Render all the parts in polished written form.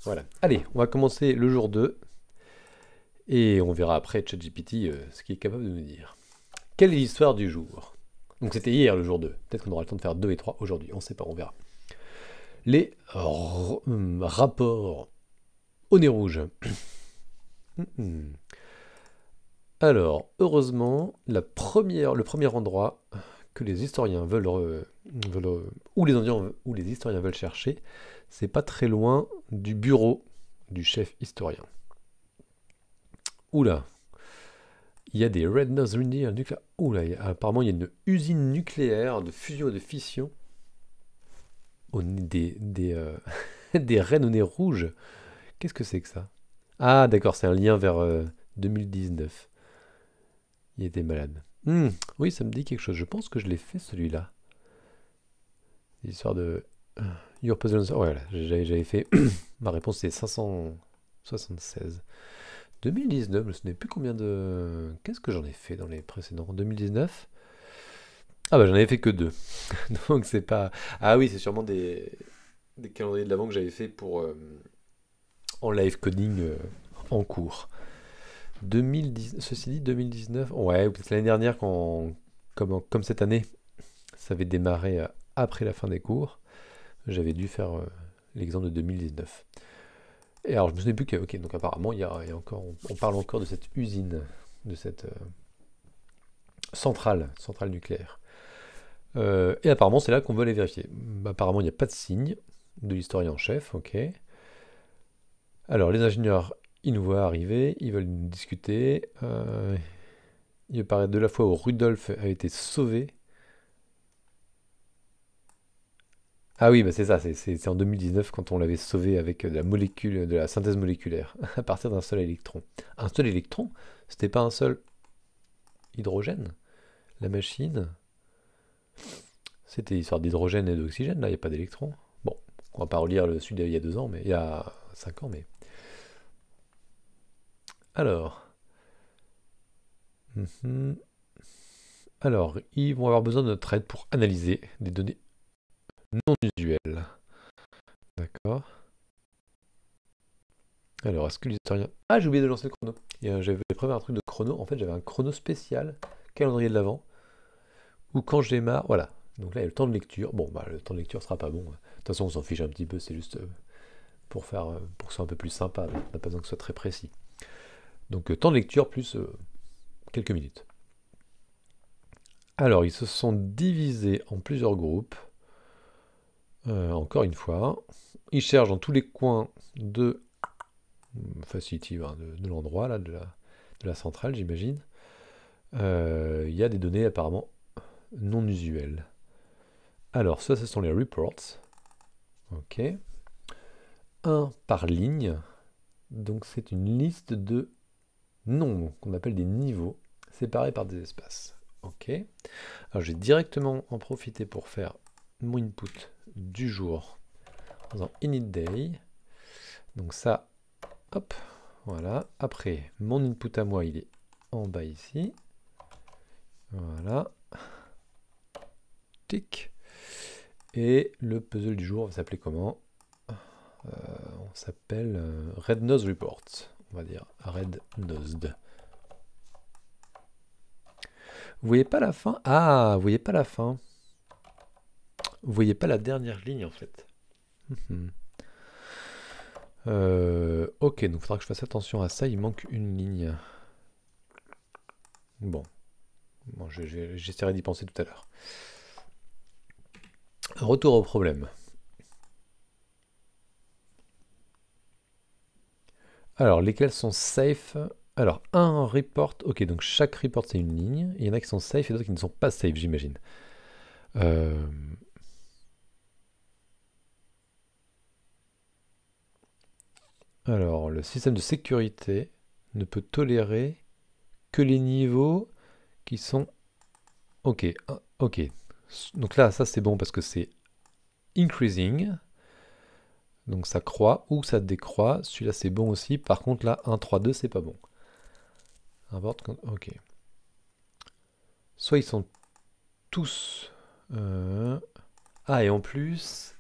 Voilà. Allez, on va commencer le jour 2 et on verra après ChatGPT ce qu'il est capable de nous dire. Quelle est l'histoire du jour? Donc c'était hier le jour 2. Peut-être qu'on aura le temps de faire 2 et 3 aujourd'hui. On ne sait pas, on verra. Les rapports au nez rouge. Alors, heureusement, le premier endroit que les historiens où les historiens veulent chercher, c'est pas très loin du bureau du chef historien. Oula, il y a des Red Nose Reindeer nucléaires. Oula, apparemment il y a une usine nucléaire de fusion et de fission des rennes au nez rouge. Qu'est-ce que c'est que ça? Ah d'accord, c'est un lien vers 2019. Il était malade. Oui, ça me dit quelque chose. Je pense que je l'ai fait celui-là. L'histoire de Your Puzzle. Voilà, j'avais fait. Ma réponse c'est 576. 2019, je ne sais plus combien de. Qu'est-ce que j'en ai fait dans les précédents? 2019? Ah bah j'en avais fait que deux. Donc c'est pas. Ah oui, c'est sûrement des calendriers de l'avant que j'avais fait pour en live coding en cours. 2010, ceci dit, 2019, ouais, peut-être l'année dernière, comme cette année, ça avait démarré après la fin des cours, j'avais dû faire l'exemple de 2019. Et alors, je me souviens plus que, ok, donc apparemment, il y a encore, on parle encore de cette usine, de cette centrale nucléaire. Et apparemment, c'est là qu'on veut aller vérifier. Apparemment, il n'y a pas de signe de l'historien en chef, ok. Alors, les ingénieurs, ils nous voient arriver, ils veulent nous discuter. Il paraît de la fois où Rudolf a été sauvé. Ah oui, bah c'est ça, c'est en 2019 quand on l'avait sauvé avec de la synthèse moléculaire, à partir d'un seul électron. Un seul électron? C'était pas un seul hydrogène? La machine? C'était histoire d'hydrogène et d'oxygène, là, il n'y a pas d'électrons. Bon, on va pas relire le celui d'il y a 2 ans, mais il y a 5 ans, mais. Alors. Mhm. Alors, ils vont avoir besoin de notre aide pour analyser des données non usuelles. D'accord. Alors, est-ce que l'historien... Ah, j'ai oublié de lancer le chrono. J'avais prévu un truc de chrono. En fait, j'avais un chrono spécial, calendrier de l'Avent, où quand je démarre... Voilà. Donc là, il y a le temps de lecture. Bon, bah, le temps de lecture sera pas bon. De toute façon, on s'en fiche un petit peu. C'est juste pour que ce soit un peu plus sympa. On n'a pas besoin que ce soit très précis. Donc, temps de lecture plus quelques minutes. Alors, ils se sont divisés en plusieurs groupes. Encore une fois. Ils cherchent dans tous les coins de Facility, hein, de l'endroit, là, de la centrale, j'imagine. Il y a des données apparemment non usuelles. Alors, ça, ce sont les reports. Ok. Un par ligne. Donc, c'est une liste de noms qu'on appelle des niveaux, séparés par des espaces. Ok. Alors, je vais directement en profiter pour faire mon input du jour en faisant init_day. Donc, ça, hop, voilà. Après, mon input à moi, il est en bas ici. Voilà. Tic. Et le puzzle du jour va s'appeler comment? On s'appelle Red Nose Report. On va dire Red Nosed. Vous voyez pas la fin? Ah, vous voyez pas la fin. Vous voyez pas la dernière ligne en fait. Ok, donc il faudra que je fasse attention à ça. Il manque une ligne. Bon, j'essaierai d'y penser tout à l'heure. Retour au problème. Alors, lesquels sont safe? Alors, un report. Ok, donc chaque report c'est une ligne. Il y en a qui sont safe et d'autres qui ne sont pas safe, j'imagine. Alors, le système de sécurité ne peut tolérer que les niveaux qui sont... Ok, ok. Donc là, ça c'est bon parce que c'est increasing. Donc ça croît ou ça décroît. Celui-là c'est bon aussi. Par contre là, 1, 3, 2 c'est pas bon. Ok. Soit ils sont tous... Ah et en plus...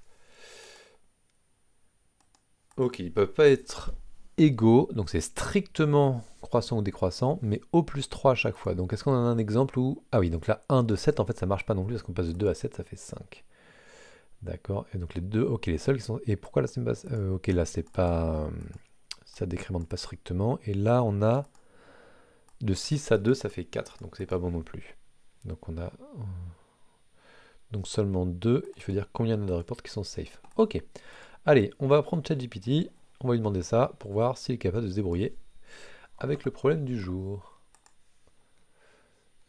Ok, ils peuvent pas être égaux, donc c'est strictement croissant ou décroissant, mais au plus 3 à chaque fois. Donc est-ce qu'on a un exemple où... Ah oui, donc là, 1, 2, 7, en fait ça marche pas non plus, parce qu'on passe de 2 à 7, ça fait 5. D'accord, et donc les deux, ok, les seuls qui sont... Et pourquoi là c'est pas... ok, là c'est pas... ça décrémente pas strictement, et là on a... De 6 à 2, ça fait 4, donc c'est pas bon non plus. Donc on a... Donc seulement 2, il faut dire combien de reports qui sont safe. Ok, allez, on va prendre ChatGPT, on va lui demander ça pour voir s'il est capable de se débrouiller avec le problème du jour.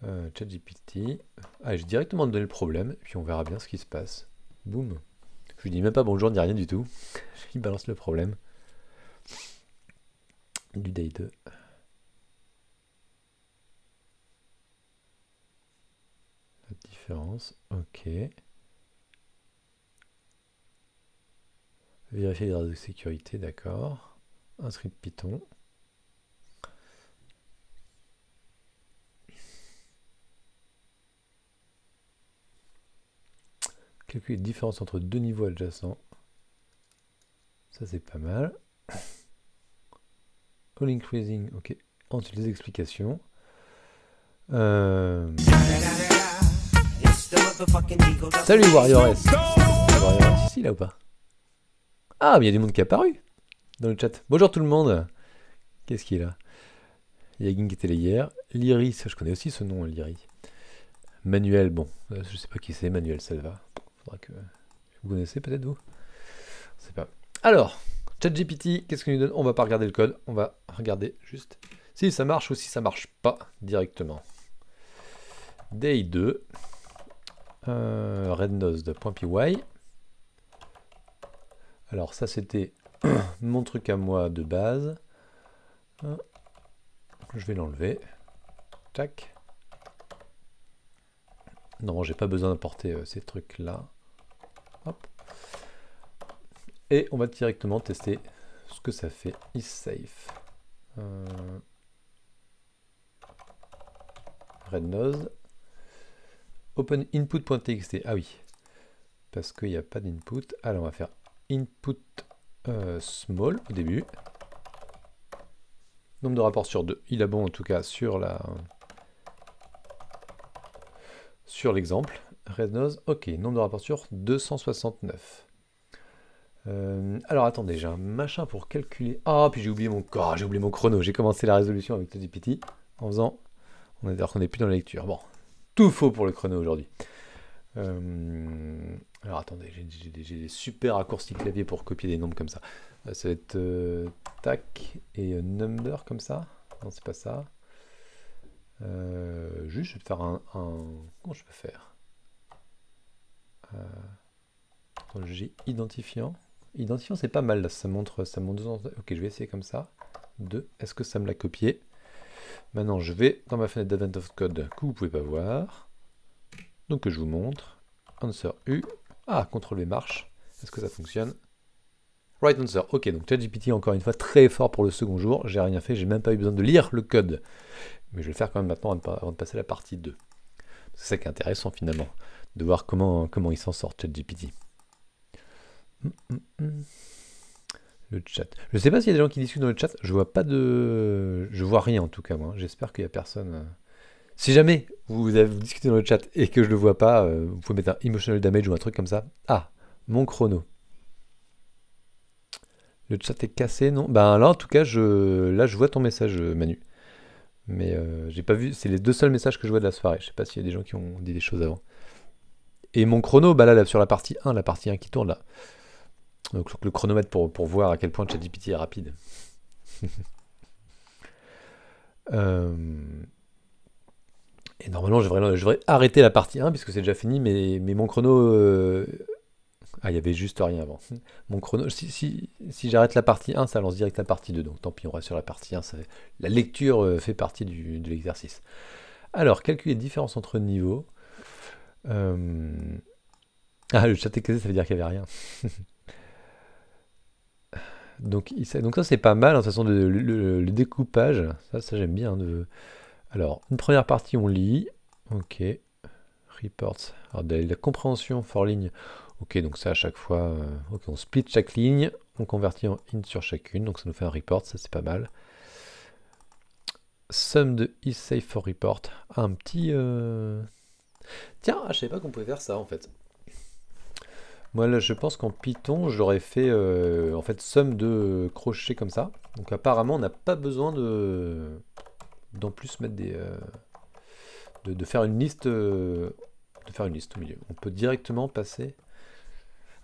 ChatGPT. Allez, je vais directement donner le problème, et puis on verra bien ce qui se passe. Boum. Je lui dis même pas bonjour, ni rien du tout. Il balance le problème. Du day 2. La différence, ok. Vérifier les règles de sécurité, d'accord. Un script Python. Calculer les différences entre deux niveaux adjacents. Ça c'est pas mal. All increasing, ok. Ensuite les explications. Salut Warrior S. Warrior S ici là ou pas? Ah, mais il y a du monde qui est apparu dans le chat. Bonjour tout le monde. Qu'est-ce qui est là? Yagin qui était là hier. Lyri, ça je connais aussi ce nom, Lyri. Manuel, bon, je sais pas qui c'est, Manuel Salva. Faudra que... Vous connaissez peut-être vous? Je sais pas. Alors, ChatGPT, qu'est-ce qu'il nous donne? On va pas regarder le code, on va regarder juste si ça marche ou si ça marche pas directement. Day 2, rednose.py. Alors ça c'était mon truc à moi de base. Je vais l'enlever. Tac. Non, j'ai pas besoin d'importer ces trucs là. Hop. Et on va directement tester ce que ça fait. Is safe. Rednose. Open input.txt. Ah oui. Parce qu'il n'y a pas d'input. Alors on va faire input small au début. Nombre de rapports sur 2. Il a bon en tout cas sur la... sur l'exemple. Rednose. Ok. Nombre de rapports sur 269. Alors attendez, j'ai un machin pour calculer. Ah, puis j'ai oublié mon corps, j'ai oublié mon chrono. J'ai commencé la résolution avec ChatGPT en faisant. On est d'ailleurs qu'on n'est plus dans la lecture. Bon, tout faux pour le chrono aujourd'hui. Alors attendez, j'ai des super raccourcis clavier pour copier des nombres comme ça. Ça va être tac et number comme ça. Non, c'est pas ça. Juste, je vais te faire un. Comment je peux faire? J'ai identifiant. Identifiant, c'est pas mal, là, ça montre 2 ans. Ok, je vais essayer comme ça. 2. Est-ce que ça me l'a copié? Maintenant, je vais dans ma fenêtre d'Advent of Code que vous pouvez pas voir. Donc, je vous montre. Answer U. Ah, CTRL V marche. Est-ce que ça fonctionne? Right answer. Ok, donc ChatGPT, encore une fois, très fort pour le second jour. J'ai rien fait, j'ai même pas eu besoin de lire le code. Mais je vais le faire quand même maintenant avant de passer à la partie 2. C'est ça qui est intéressant finalement, de voir comment il s'en sort, ChatGPT. Le chat. Je sais pas s'il y a des gens qui discutent dans le chat. Je vois pas de... Je vois rien en tout cas, moi. J'espère qu'il y a personne... Si jamais vous avez discuté dans le chat et que je le vois pas, vous pouvez mettre un emotional damage ou un truc comme ça. Ah, mon chrono. Le chat est cassé, non? Ben là, en tout cas, là, je vois ton message, Manu. Mais j'ai pas vu... C'est les 2 seuls messages que je vois de la soirée. Je sais pas s'il y a des gens qui ont dit des choses avant. Et mon chrono, bah là, sur la partie 1 qui tourne là. Donc le chronomètre pour voir à quel point ChatGPT est rapide. Et normalement, je devrais arrêter la partie 1 puisque c'est déjà fini, mais mon chrono... Ah, il y avait juste rien avant. Mon chrono... Si j'arrête la partie 1, ça lance direct la partie 2. Donc tant pis, on reste sur la partie 1. La lecture fait partie de l'exercice. Alors, calculer les différences entre niveaux. Ah, le chat est cassé, ça veut dire qu'il n'y avait rien. Donc ça c'est pas mal, hein, de toute façon le découpage, ça j'aime bien. Alors, une première partie on lit, ok, reports, alors la compréhension for ligne, ok, donc ça à chaque fois, ok, on split chaque ligne, on convertit en int sur chacune, donc ça nous fait un report, ça c'est pas mal. Sum de isSafe for report. Un petit... Tiens, je savais pas qu'on pouvait faire ça en fait. Moi là je pense qu'en Python j'aurais fait en fait somme de crochets comme ça. Donc apparemment on n'a pas besoin d'en plus mettre des... de faire une liste au milieu. On peut directement passer...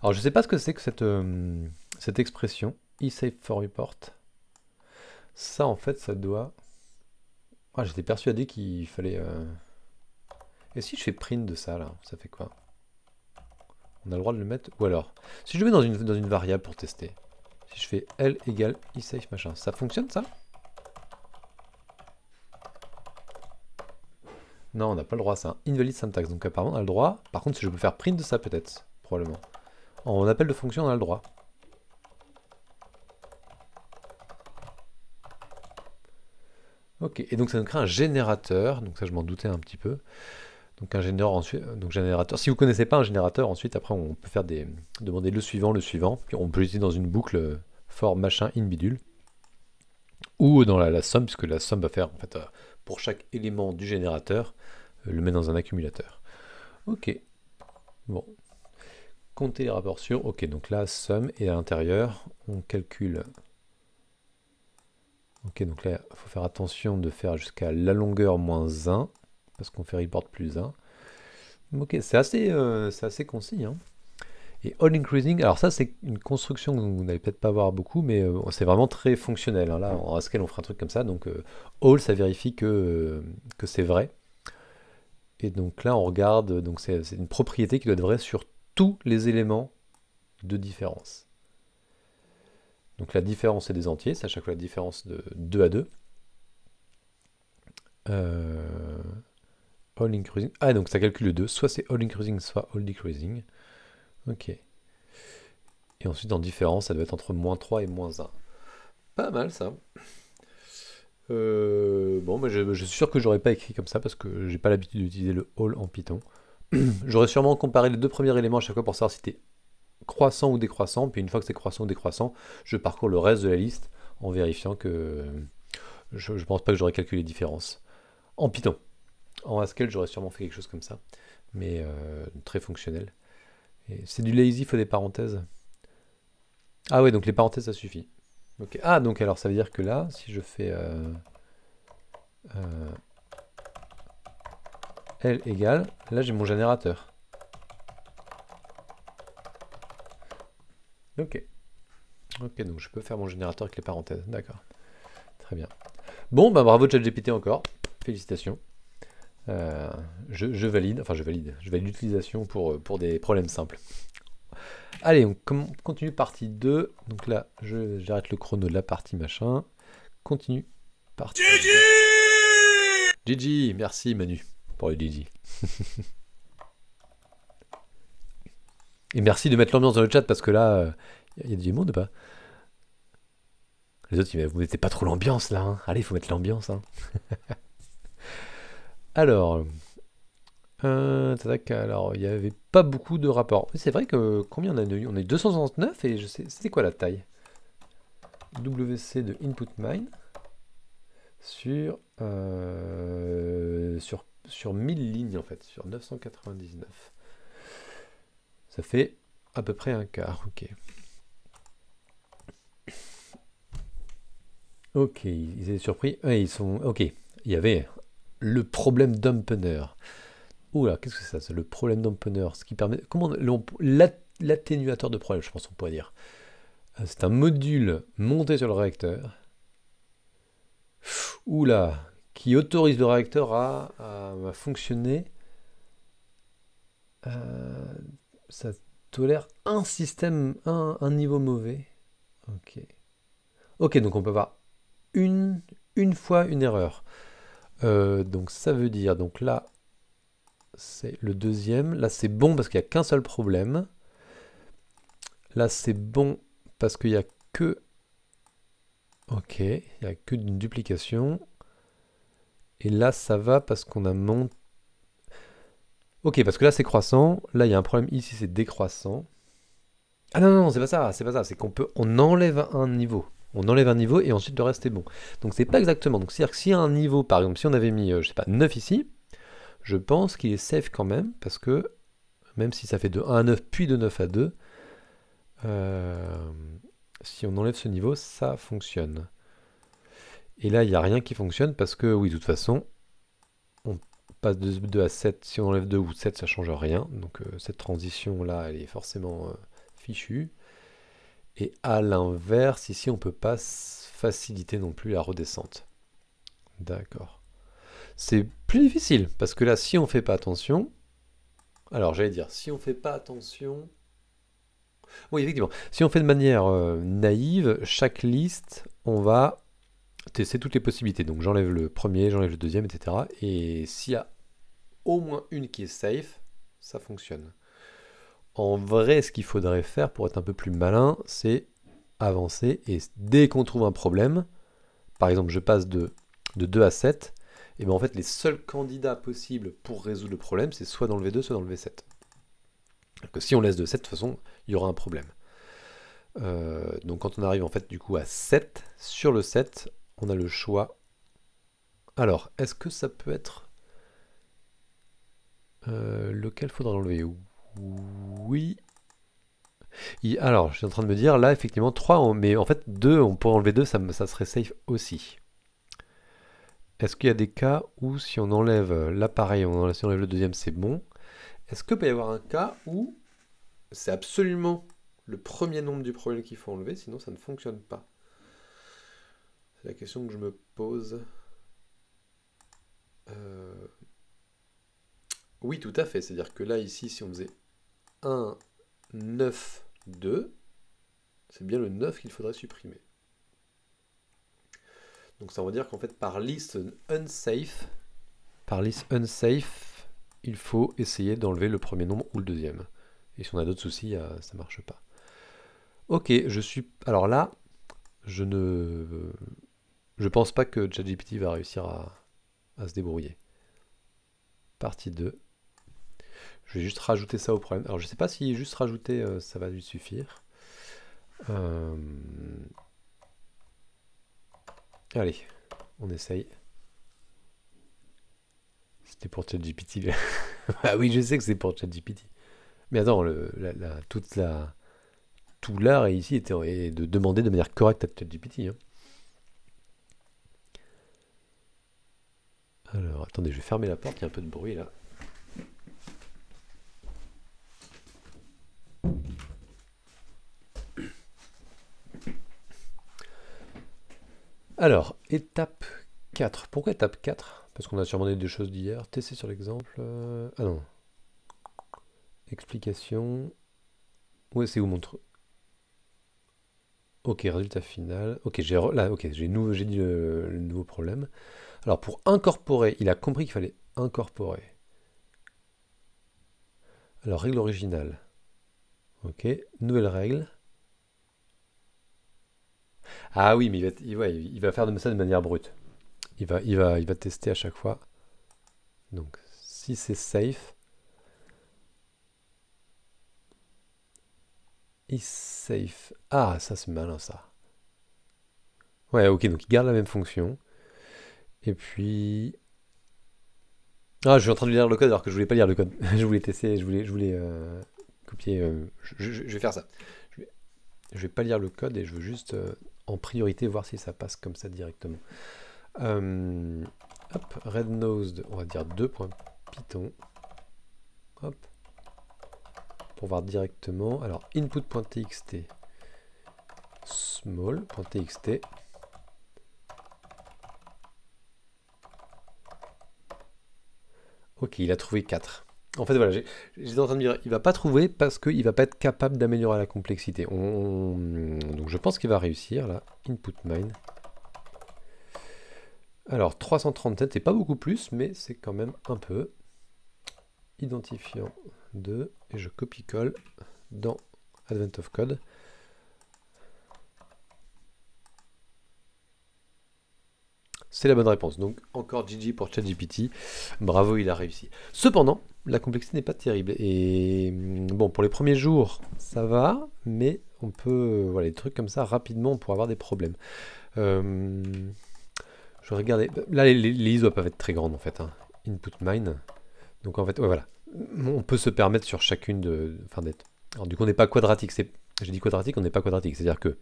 Alors je sais pas ce que c'est que cette expression, isSafe for report. Ça en fait ça doit... Ah, j'étais persuadé qu'il fallait... Et si je fais print de ça là, ça fait quoi? On a le droit de le mettre... Ou alors, si je le mets dans une variable pour tester, si je fais L égale isSafe machin, ça fonctionne ça? Non, on n'a pas le droit, c'est un invalid syntax, donc apparemment on a le droit. Par contre, si je peux faire print de ça peut-être, probablement. En appel de fonction, on a le droit. Ok, et donc ça nous crée un générateur, donc ça je m'en doutais un petit peu. Donc un générateur ensuite, donc générateur. Si vous connaissez pas un générateur, ensuite après on peut faire demander le suivant, puis on peut l'utiliser dans une boucle for machin in bidule, ou dans la somme, puisque la somme va faire en fait pour chaque élément du générateur, le met dans un accumulateur. Ok, bon. Compter les rapports sur, ok, donc là somme, et à l'intérieur, on calcule. Ok, donc là, il faut faire attention de faire jusqu'à la longueur moins 1, parce qu'on fait report plus 1. Ok, c'est assez concis. Hein. Et all increasing, alors ça c'est une construction que vous n'allez peut-être pas voir beaucoup, mais c'est vraiment très fonctionnel. Hein. Là, en Haskell, on fera un truc comme ça. Donc all, ça vérifie que c'est vrai. Et donc là, on regarde, donc c'est une propriété qui doit être vraie sur tous les éléments de différence. Donc la différence c'est des entiers, c'est à chaque fois la différence de 2 à 2. All increasing. Ah, donc ça calcule le 2. Soit c'est all increasing, soit all decreasing. Ok. Et ensuite, en différence, ça doit être entre moins 3 et moins 1. Pas mal, ça. Bon, mais je suis sûr que j'aurais pas écrit comme ça, parce que j'ai pas l'habitude d'utiliser le all en Python. J'aurais sûrement comparé les deux premiers éléments à chaque fois pour savoir si c'était croissant ou décroissant. Puis une fois que c'est croissant ou décroissant, je parcours le reste de la liste en vérifiant que je pense pas que j'aurais calculé les différences. En Python. En Haskell, j'aurais sûrement fait quelque chose comme ça, mais très fonctionnel. C'est du lazy, il faut des parenthèses. Ah ouais, donc les parenthèses, ça suffit. Okay. Ah, donc alors ça veut dire que là, si je fais L égale, là j'ai mon générateur. Ok. Ok, donc je peux faire mon générateur avec les parenthèses. D'accord. Très bien. Bon, bah bravo ChatGPT encore. Félicitations. Je valide, enfin je valide l'utilisation pour des problèmes simples. Allez, on continue partie 2. Donc là, j'arrête le chrono de la partie machin. Continue partie GG. GG, merci Manu pour le GG. Et merci de mettre l'ambiance dans le chat parce que là, il y a du monde ou pas? Les autres, vous mettez pas trop l'ambiance là. Hein. Allez, il faut mettre l'ambiance. Hein. Alors, alors, il n'y avait pas beaucoup de rapports. C'est vrai que combien on a eu? On a eu 269 et je sais, c'était quoi la taille? WC de input mine sur 1000 lignes en fait, sur 999. Ça fait à peu près un quart, ok. Ok, ils étaient surpris. Ouais, ils sont. Ok, il y avait le problème dampener. Oula, qu'est-ce que c'est ça, le problème dampener? Ce qui permet. Comment l'atténuateur de problème, je pense qu'on pourrait dire. C'est un module monté sur le réacteur. Oula, qui autorise le réacteur à fonctionner. Ça tolère un système, un niveau mauvais. Ok. Ok, donc on peut avoir une fois une erreur. Donc ça veut dire, donc là, c'est le deuxième. Là, c'est bon parce qu'il n'y a qu'un seul problème. Là, c'est bon parce qu'il n'y a que... Ok, il n'y a que d'une duplication. Et là, ça va parce qu'on a monté... Ok, parce que là, c'est croissant. Là, il y a un problème ici, c'est décroissant. Ah non, non, c'est pas ça, c'est on enlève un niveau. On enlève un niveau et ensuite le reste est bon. Donc c'est pas exactement. Donc c'est-à-dire que s'il y a un niveau, par exemple, si on avait mis, je sais pas, 9 ici, je pense qu'il est safe quand même, parce que même si ça fait de 1 à 9, puis de 9 à 2, si on enlève ce niveau, ça fonctionne. Et là, il n'y a rien qui fonctionne parce que, oui, de toute façon, on passe de 2 à 7. Si on enlève 2 ou 7, ça change rien. Donc cette transition-là, elle est forcément fichue. Et à l'inverse, ici, on ne peut pas faciliter non plus la redescente. D'accord. C'est plus difficile, parce que là, si on ne fait pas attention... Alors, j'allais dire, si on ne fait pas attention... Oui, effectivement. Si on fait de manière naïve, chaque liste, on va tester toutes les possibilités. Donc j'enlève le premier, j'enlève le deuxième, etc. Et s'il y a au moins une qui est safe, ça fonctionne. En vrai, ce qu'il faudrait faire pour être un peu plus malin, c'est avancer. Et dès qu'on trouve un problème, par exemple je passe de 2 à 7, et bien en fait les seuls candidats possibles pour résoudre le problème, c'est soit dans le V2, soit dans le V7. Donc si on laisse de 7, de toute façon, il y aura un problème. Donc quand on arrive en fait du coup à 7, sur le 7, on a le choix. Alors, est-ce que ça peut être... lequel faudra enlever? Oui. Alors, je suis en train de me dire, là, effectivement, 3, mais en fait, 2, on pourrait enlever 2, ça serait safe aussi. Est-ce qu'il y a des cas où, si on enlève l'appareil, si on enlève le deuxième, c'est bon? Est-ce qu'il peut y avoir un cas où c'est absolument le premier nombre du problème qu'il faut enlever, sinon ça ne fonctionne pas? C'est la question que je me pose. Oui, tout à fait. C'est-à-dire que là, ici, si on faisait 1, 9, 2, c'est bien le 9 qu'il faudrait supprimer. Donc ça veut dire qu'en fait, par liste unsafe, il faut essayer d'enlever le premier nombre ou le deuxième. Et si on a d'autres soucis, ça marche pas. Ok, alors là, je pense pas que ChatGPT va réussir à se débrouiller. Partie 2. Je vais juste rajouter ça au problème. Alors je sais pas si juste rajouter, ça va lui suffire. Allez, on essaye. C'était pour ChatGPT. Ah oui, je sais que c'est pour ChatGPT. Mais attends, tout l'art ici est de demander de manière correcte à ChatGPT. Hein. Alors, attendez, je vais fermer la porte, il y a un peu de bruit là. Alors, étape 4. Pourquoi étape 4? Parce qu'on a sûrement des choses d'hier. Tester sur l'exemple. Ah non. Explication. Ouais, c'est où mon truc? Ok, résultat final. Ok, j'ai dit le nouveau problème. Alors, pour incorporer, il a compris qu'il fallait incorporer. Alors, règle originale. Ok, nouvelle règle. Ah oui, mais il va faire ça de manière brute. Il va tester à chaque fois. Donc, si c'est safe, is safe. Ah, ça c'est malin ça. Ouais, ok, donc il garde la même fonction. Et puis... Ah, je suis en train de lire le code alors que je voulais pas lire le code. Je voulais tester, je voulais copier. Je vais faire ça. Je vais pas lire le code et je veux juste en priorité voir si ça passe comme ça directement. Hop, rednosed, on va dire 2.python. Hop. Pour voir directement. Alors, input.txt small.txt. Ok, il a trouvé 4. En fait, voilà, j'étais en train de dire, il va pas trouver parce qu'il va pas être capable d'améliorer la complexité. Donc je pense qu'il va réussir, là. Input mine. Alors, 337, c'est pas beaucoup plus, mais c'est quand même un peu. Identifiant 2, et je copie-colle dans Advent of Code. C'est la bonne réponse. Donc encore GG pour ChatGPT. Bravo, il a réussi. Cependant, la complexité n'est pas terrible. Et bon, pour les premiers jours, ça va, mais on peut, voilà, des trucs comme ça, rapidement, on pourrait avoir des problèmes. Euh, je vais regarder. Là, les listes doivent pas être très grandes en fait, hein. Input mine. Donc en fait, ouais, voilà. On peut se permettre sur chacune de. Enfin, d'être. Alors, du coup, on n'est pas quadratique. J'ai dit quadratique, on n'est pas quadratique. C'est-à-dire que.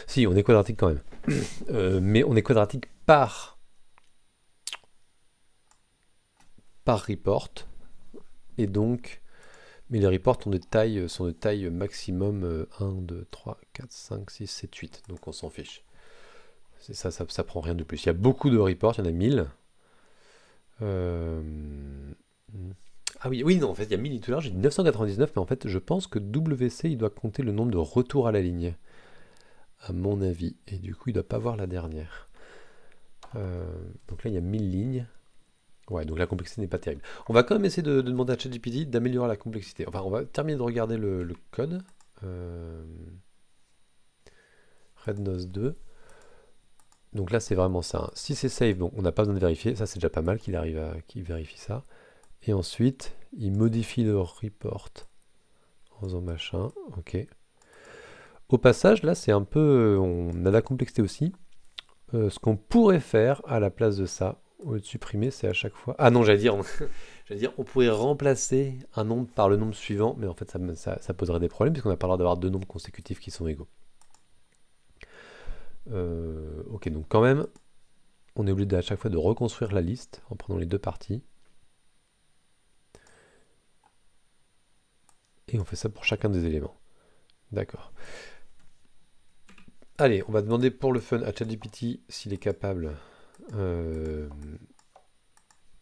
Si, on est quadratique quand même. Mais on est quadratique par report. Et donc. Mais les reports sont de taille maximum 1, 2, 3, 4, 5, 6, 7, 8. Donc on s'en fiche. C'est ça, ça prend rien de plus. Il y a beaucoup de reports, il y en a 1000. Euh, Ah oui, oui, non, en fait, il y a 1000 tout à l'heure, j'ai dit 999, mais en fait, je pense que WC, il doit compter le nombre de retours à la ligne, à mon avis. Et du coup, il doit pas voir la dernière. Donc là, il y a 1000 lignes. Ouais, donc la complexité n'est pas terrible. On va quand même essayer de demander à ChatGPT d'améliorer la complexité. Enfin, on va terminer de regarder le code. RedNose 2. Donc là, c'est vraiment ça, hein. Si c'est save, bon, on n'a pas besoin de vérifier. Ça, c'est déjà pas mal qu'il vérifie ça. Et ensuite, il modifie le report en faisant machin. Ok. Au passage, là, c'est un peu... On a la complexité aussi. Ce qu'on pourrait faire à la place de ça, au lieu de supprimer, c'est à chaque fois... Ah non, j'allais dire, on pourrait remplacer un nombre par le nombre suivant, mais en fait, ça poserait des problèmes, puisqu'on n'a pas le droit d'avoir deux nombres consécutifs qui sont égaux. Ok, donc quand même, on est obligé à chaque fois de reconstruire la liste en prenant les deux parties. Et on fait ça pour chacun des éléments. D'accord. Allez, on va demander pour le fun à ChatGPT s'il est capable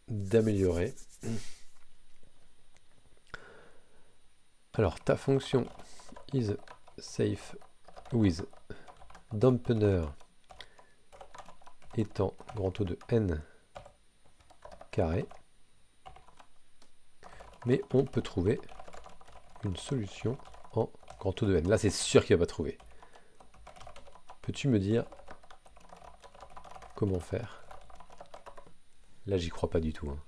d'améliorer. Alors, ta fonction is safe with dampener étant grand O de n carré. Mais on peut trouver une solution en grand O de n. Là, c'est sûr qu'il ne va pas trouver. Peux-tu me dire comment faire? Là, j'y crois pas du tout, hein.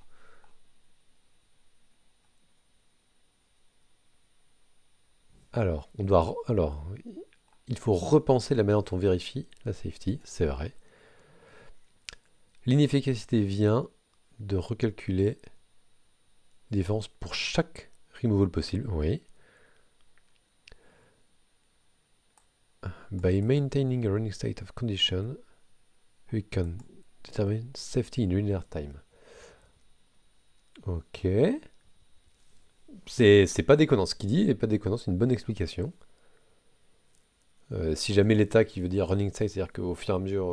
Alors, il faut repenser la manière dont on vérifie la safety, c'est vrai. L'inefficacité vient de recalculer les différences pour chaque removal possible, oui. By maintaining a running state of condition, we can determine safety in linear time. Ok. C'est pas déconnant. Ce qu'il dit n'est pas déconnant, c'est une bonne explication. Si jamais l'état qui veut dire running state, c'est-à-dire qu'au fur et à mesure,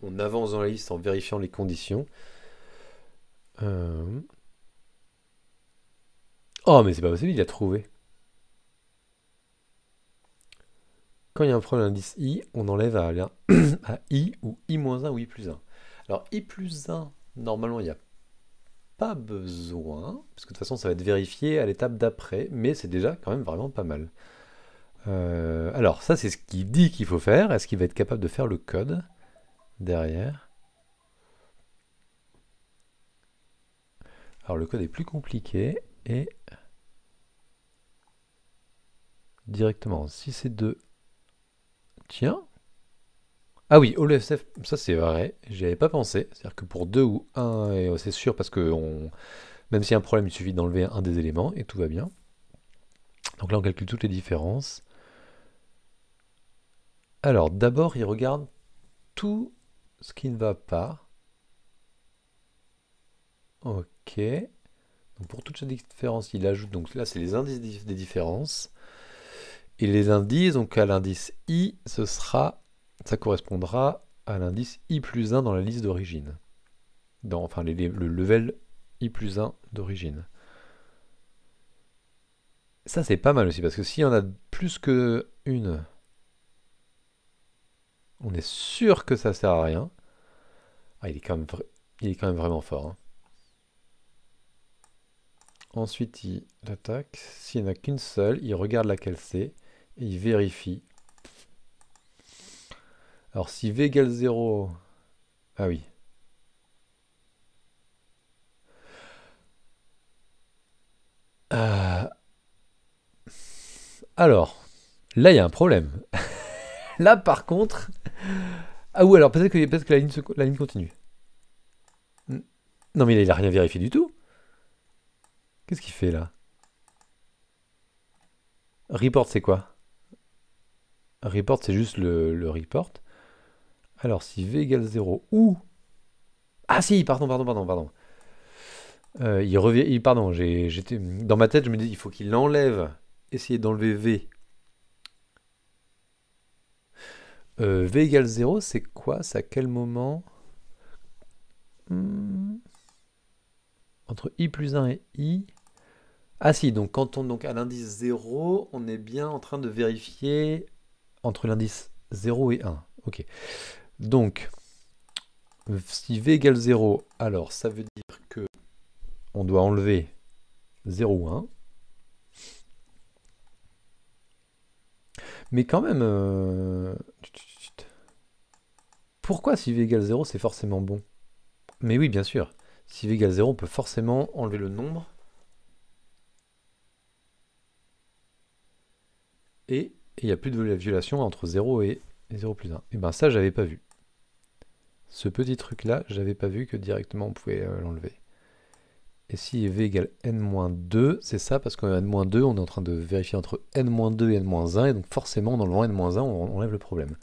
on avance dans la liste en vérifiant les conditions. Oh, mais c'est pas possible, il a trouvé. Quand il y a un problème d'indice i, on enlève à i ou i-1 ou i+1. Alors i+1, normalement, il n'y a pas besoin, parce que de toute façon, ça va être vérifié à l'étape d'après, mais c'est déjà quand même vraiment pas mal. Alors, ça, c'est ce qu'il dit qu'il faut faire. Est-ce qu'il va être capable de faire le code derrière? Alors, le code est plus compliqué, et directement, si c'est 2, tiens. Ah oui, OLSF, ça c'est vrai, j'y avais pas pensé. C'est-à-dire que pour 2 ou 1, c'est sûr, parce que même s'il y a un problème, il suffit d'enlever un des éléments, et tout va bien. Donc là, on calcule toutes les différences. Alors, d'abord, il regarde tout ce qui ne va pas. Ok. Donc pour toutes ces différences, il ajoute, donc là, c'est les indices des différences. Et les indices, donc à l'indice i, ça correspondra à l'indice i+1 dans la liste d'origine. Enfin, le level i+1 d'origine. Ça, c'est pas mal aussi, parce que s'il y en a plus que une, on est sûr que ça sert à rien. Ah, il est quand même vraiment fort, hein. Ensuite, il attaque. S'il n'y en a qu'une seule, il regarde laquelle c'est, et il vérifie. Alors, si v égale 0... Ah oui. Euh, alors, là, il y a un problème. Là, par contre... Ah ou alors, peut-être que la ligne continue. Non, mais il a rien vérifié du tout. Qu'est-ce qu'il fait, là? Report, c'est quoi? Report, c'est juste le report. Alors, si v égale 0 ou... Ah si, pardon. Il revient... Pardon, j'étais... Dans ma tête, je me dis, il faut qu'il enlève... Essayer d'enlever v. V égale 0, c'est quoi? C'est à quel moment? Entre i plus 1 et i... Ah si, donc quand on donc à l'indice 0, on est bien en train de vérifier entre l'indice 0 et 1. Ok. Donc, si v égale 0, alors ça veut dire que on doit enlever 0 ou 1. Mais quand même... Pourquoi si v égale 0, c'est forcément bon? Mais oui, bien sûr. Si v égale 0, on peut forcément enlever le nombre. Et il n'y a plus de violation entre 0 et 0 plus 1. Et bien ça, j'avais pas vu. Ce petit truc-là, j'avais pas vu que directement on pouvait l'enlever. Et si v égale n-2, c'est ça, parce qu'en n-2, on est en train de vérifier entre n-2 et n-1, et donc forcément, en enlevant n-1, on enlève le problème.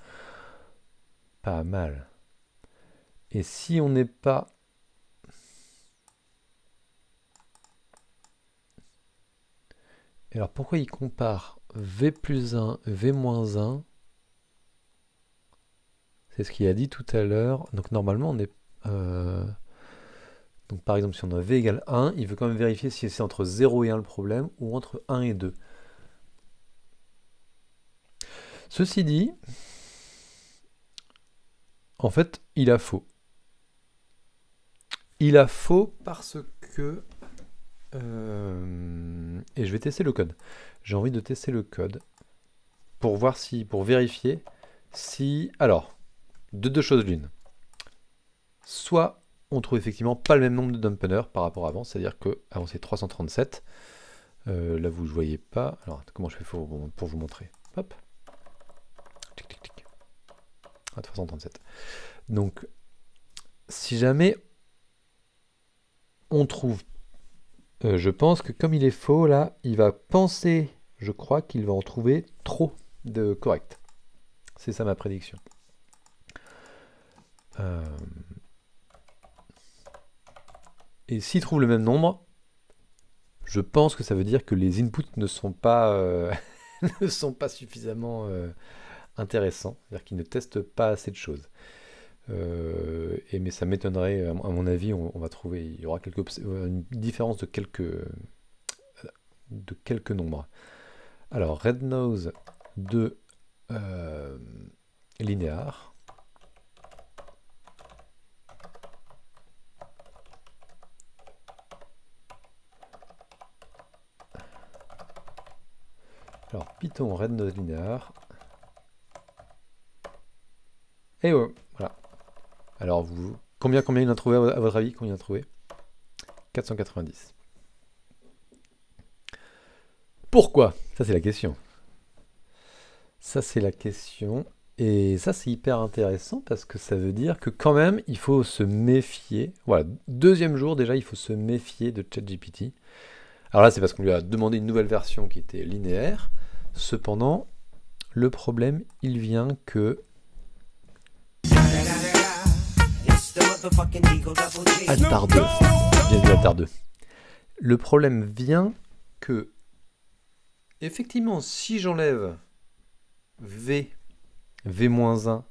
Pas mal. Et si on n'est pas... Et alors pourquoi il compare v plus 1, v moins 1? C'est ce qu'il a dit tout à l'heure. Donc normalement, on est... Donc par exemple, si on a v égale 1, il veut quand même vérifier si c'est entre 0 et 1 le problème, ou entre 1 et 2. Ceci dit, en fait, il a faux. Il a faux parce que... et je vais tester le code. J'ai envie de tester le code pour voir si, pour vérifier si... Alors, de deux choses l'une. Soit on trouve effectivement pas le même nombre de dampeners par rapport à avant, c'est-à-dire que avant c'est 337. Là vous ne voyez pas. Alors comment je fais pour vous montrer? Hop. Tic tic tic. Ah, 337. Donc si jamais on trouve, je pense que comme il est faux là, il va penser, je crois qu'il va en trouver trop de correct. C'est ça ma prédiction. Et s'il trouve le même nombre, je pense que ça veut dire que les inputs ne sont pas, ne sont pas suffisamment intéressants. C'est-à-dire qu'ils ne testent pas assez de choses. Mais ça m'étonnerait, à mon avis, on va trouver, il y aura une différence de quelques nombres. Alors, red nose de linéaire. Alors, Python red nose linéaire. Et voilà. Alors, combien il a trouvé à votre avis? Combien il a trouvé? 490. Pourquoi? Ça, c'est la question. Ça, c'est la question. Et ça, c'est hyper intéressant parce que ça veut dire que quand même, il faut se méfier. Voilà, deuxième jour déjà, il faut se méfier de ChatGPT. Alors là, c'est parce qu'on lui a demandé une nouvelle version qui était linéaire. Cependant, le problème, il vient que... Altar 2. Bienvenue Altar 2. Le problème vient que, effectivement, si j'enlève V, V-1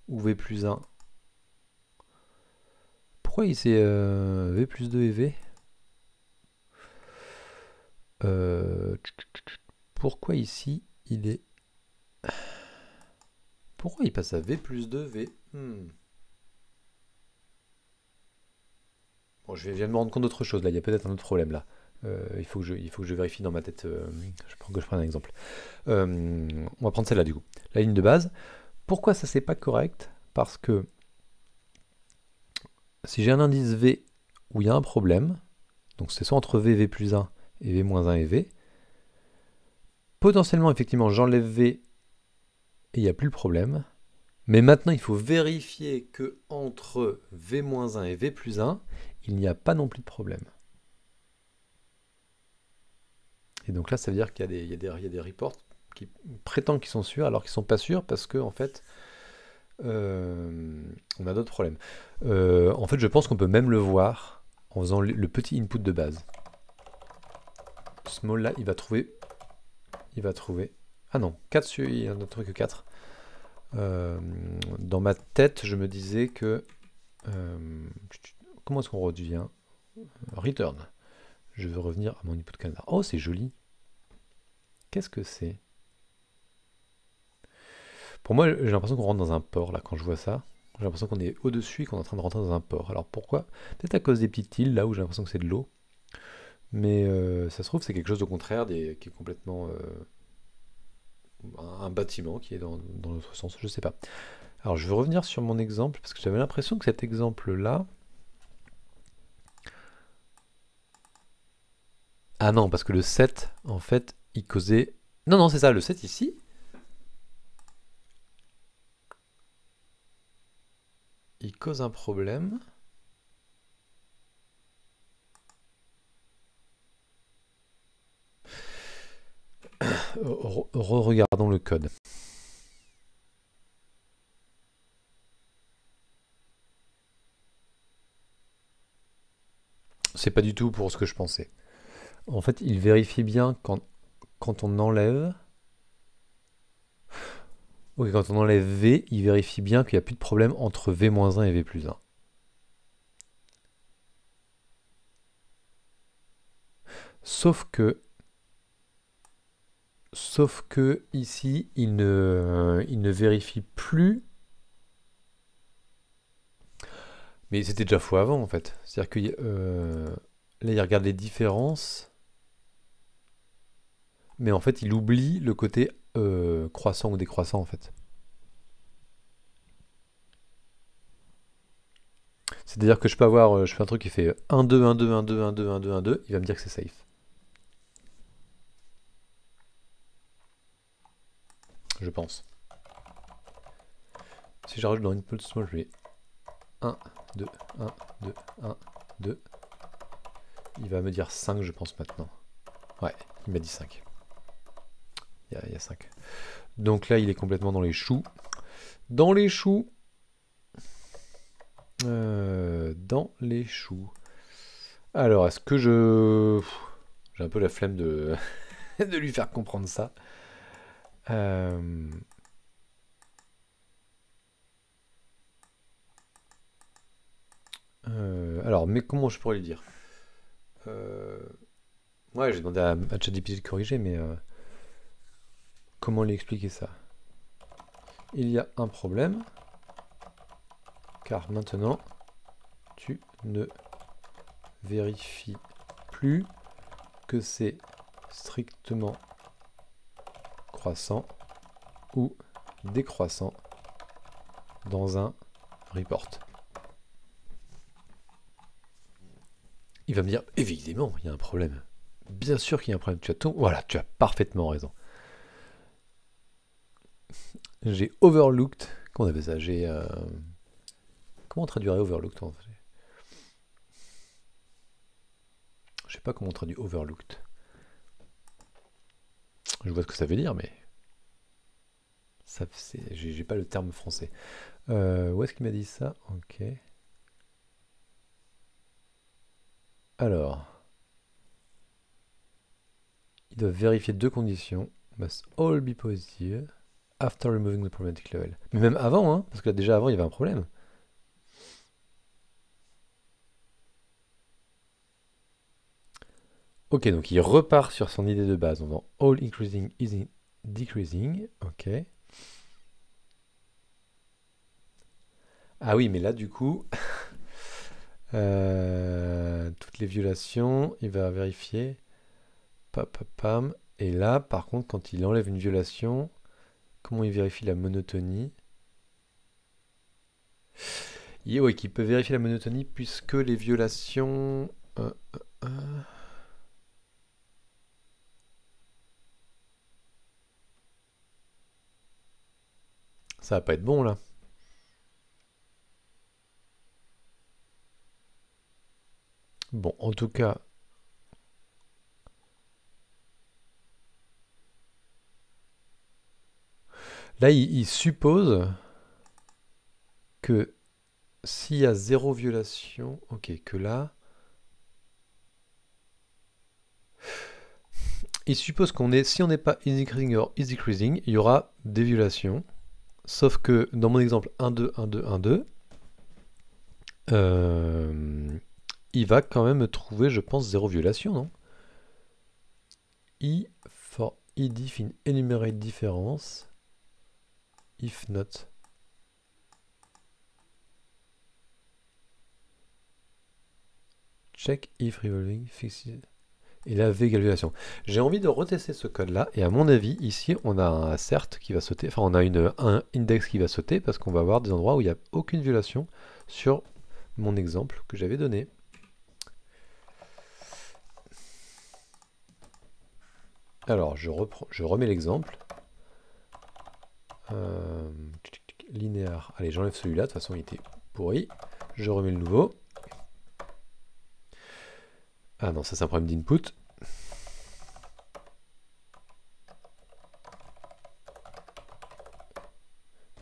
ou V plus 1, pourquoi il c'est V plus 2 et V? Pourquoi ici il est... Pourquoi il passe à V plus 2, V? Bon, je viens de me rendre compte d'autre chose là, il y a peut-être un autre problème là. Il faut que je vérifie dans ma tête. Je prends un exemple. On va prendre celle-là du coup. La ligne de base. Pourquoi ça c'est pas correct? Parce que si j'ai un indice V où il y a un problème, donc c'est soit entre V, V plus 1 et V-1 et V. Potentiellement, effectivement, j'enlève V et il n'y a plus le problème. Mais maintenant, il faut vérifier que entre V-1 et V plus 1, il n'y a pas non plus de problème. Et donc là, ça veut dire qu'il y a des reports qui prétendent qu'ils sont sûrs alors qu'ils ne sont pas sûrs parce que en fait, on a d'autres problèmes. En fait, je pense qu'on peut même le voir en faisant le petit input de base. Small là, il va trouver. Ah non, 4 il n'en a trouvé que 4. Dans ma tête, je me disais que. Comment est-ce qu'on redevient Return. Je veux revenir à mon input calendar. Oh, c'est joli. Qu'est-ce que c'est? Pour moi, j'ai l'impression qu'on rentre dans un port, là, quand je vois ça. J'ai l'impression qu'on est au-dessus et qu'on est en train de rentrer dans un port. Alors pourquoi? Peut-être à cause des petites îles, là où j'ai l'impression que c'est de l'eau. Mais ça se trouve, c'est quelque chose de contraire, qui est complètement un bâtiment qui est dans l'autre sens, je sais pas. Alors je vais revenir sur mon exemple, parce que j'avais l'impression que cet exemple-là... Ah non, parce que le 7, en fait, il causait... Non, non, c'est ça, le 7 ici. Il cause un problème. Regardons le code. C'est pas du tout pour ce que je pensais. En fait, il vérifie bien quand on enlève... Ok, quand on enlève V, il vérifie bien qu'il n'y a plus de problème entre V-1 et V plus 1. Sauf que ici, il ne vérifie plus. Mais c'était déjà faux avant en fait. C'est-à-dire que là, il regarde les différences. Mais en fait, il oublie le côté croissant ou décroissant en fait. C'est-à-dire que je peux avoir, je fais un truc qui fait 1, 2, 1, 2, 1, 2, 1, 2, 1, 2, 1, 2, il va me dire que c'est safe. Je pense. Si j'arrive dans input small, je vais 1, 2, 1, 2, 1, 2. Il va me dire 5, je pense, maintenant. Ouais, il m'a dit 5. Il y a 5. Donc là, il est complètement dans les choux. Dans les choux. Dans les choux. Alors, est-ce que je... J'ai un peu la flemme de, de lui faire comprendre ça. Alors, mais comment je pourrais lui dire Ouais, j'ai demandé à ChatGPT de corriger, mais comment lui expliquer ça? Il y a un problème, car maintenant, tu ne vérifies plus que c'est strictement croissant ou décroissant dans un report. Il va me dire, évidemment, il y a un problème. Bien sûr qu'il y a un problème. Voilà, tu as parfaitement raison. J'ai overlooked. Comment on appelle ça? Comment on traduirait overlooked en fait? Je sais pas comment on traduit overlooked. Je vois ce que ça veut dire, mais j'ai pas le terme français. Où est-ce qu'il m'a dit ça? Ok. Alors, il doit vérifier deux conditions. Must all be positive after removing the problematic level. Mais même avant, hein, parce que là, déjà avant, il y avait un problème. Ok, donc il repart sur son idée de base en faisant all increasing is decreasing. Ok. Ah oui, mais là, du coup, toutes les violations, il va vérifier. Pam, pam, pam. Et là, par contre, quand il enlève une violation, comment il vérifie la monotonie? Oui, qu'il peut vérifier la monotonie puisque les violations... Ça va pas être bon là. Bon, en tout cas, là, il suppose que s'il y a zéro violation, ok, que là, il suppose qu'on est, si on n'est pas is increasing or is decreasing, il y aura des violations. Sauf que dans mon exemple 1, 2, 1, 2, 1, 2, il va quand même trouver, je pense, zéro violation, non? I for if in enumerate difference, if not. Check if revolving fixed. Et la V égale violation. J'ai envie de retester ce code-là, et à mon avis, ici, on a un assert qui va sauter, enfin, on a un index qui va sauter, parce qu'on va avoir des endroits où il n'y a aucune violation sur mon exemple que j'avais donné. Alors, je remets l'exemple. Linéaire. Allez, j'enlève celui-là, de toute façon, il était pourri. Je remets le nouveau. Ah non, ça c'est un problème d'input.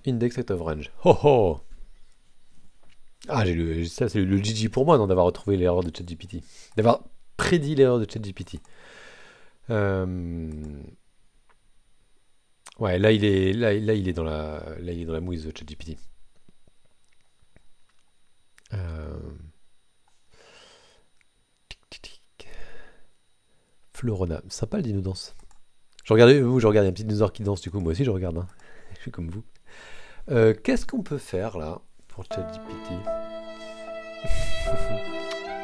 Index out of range. Oh oh! Ah, ça c'est le GG pour moi, non, d'avoir retrouvé l'erreur de ChatGPT. D'avoir prédit l'erreur de ChatGPT. Ouais, là il est dans la mouise de ChatGPT. Florona, sympa le dino danse. Je regardais un petit dinosaure qui danse, du coup moi aussi je regarde. Hein. Je suis comme vous. Qu'est-ce qu'on peut faire là pour ChatGPT?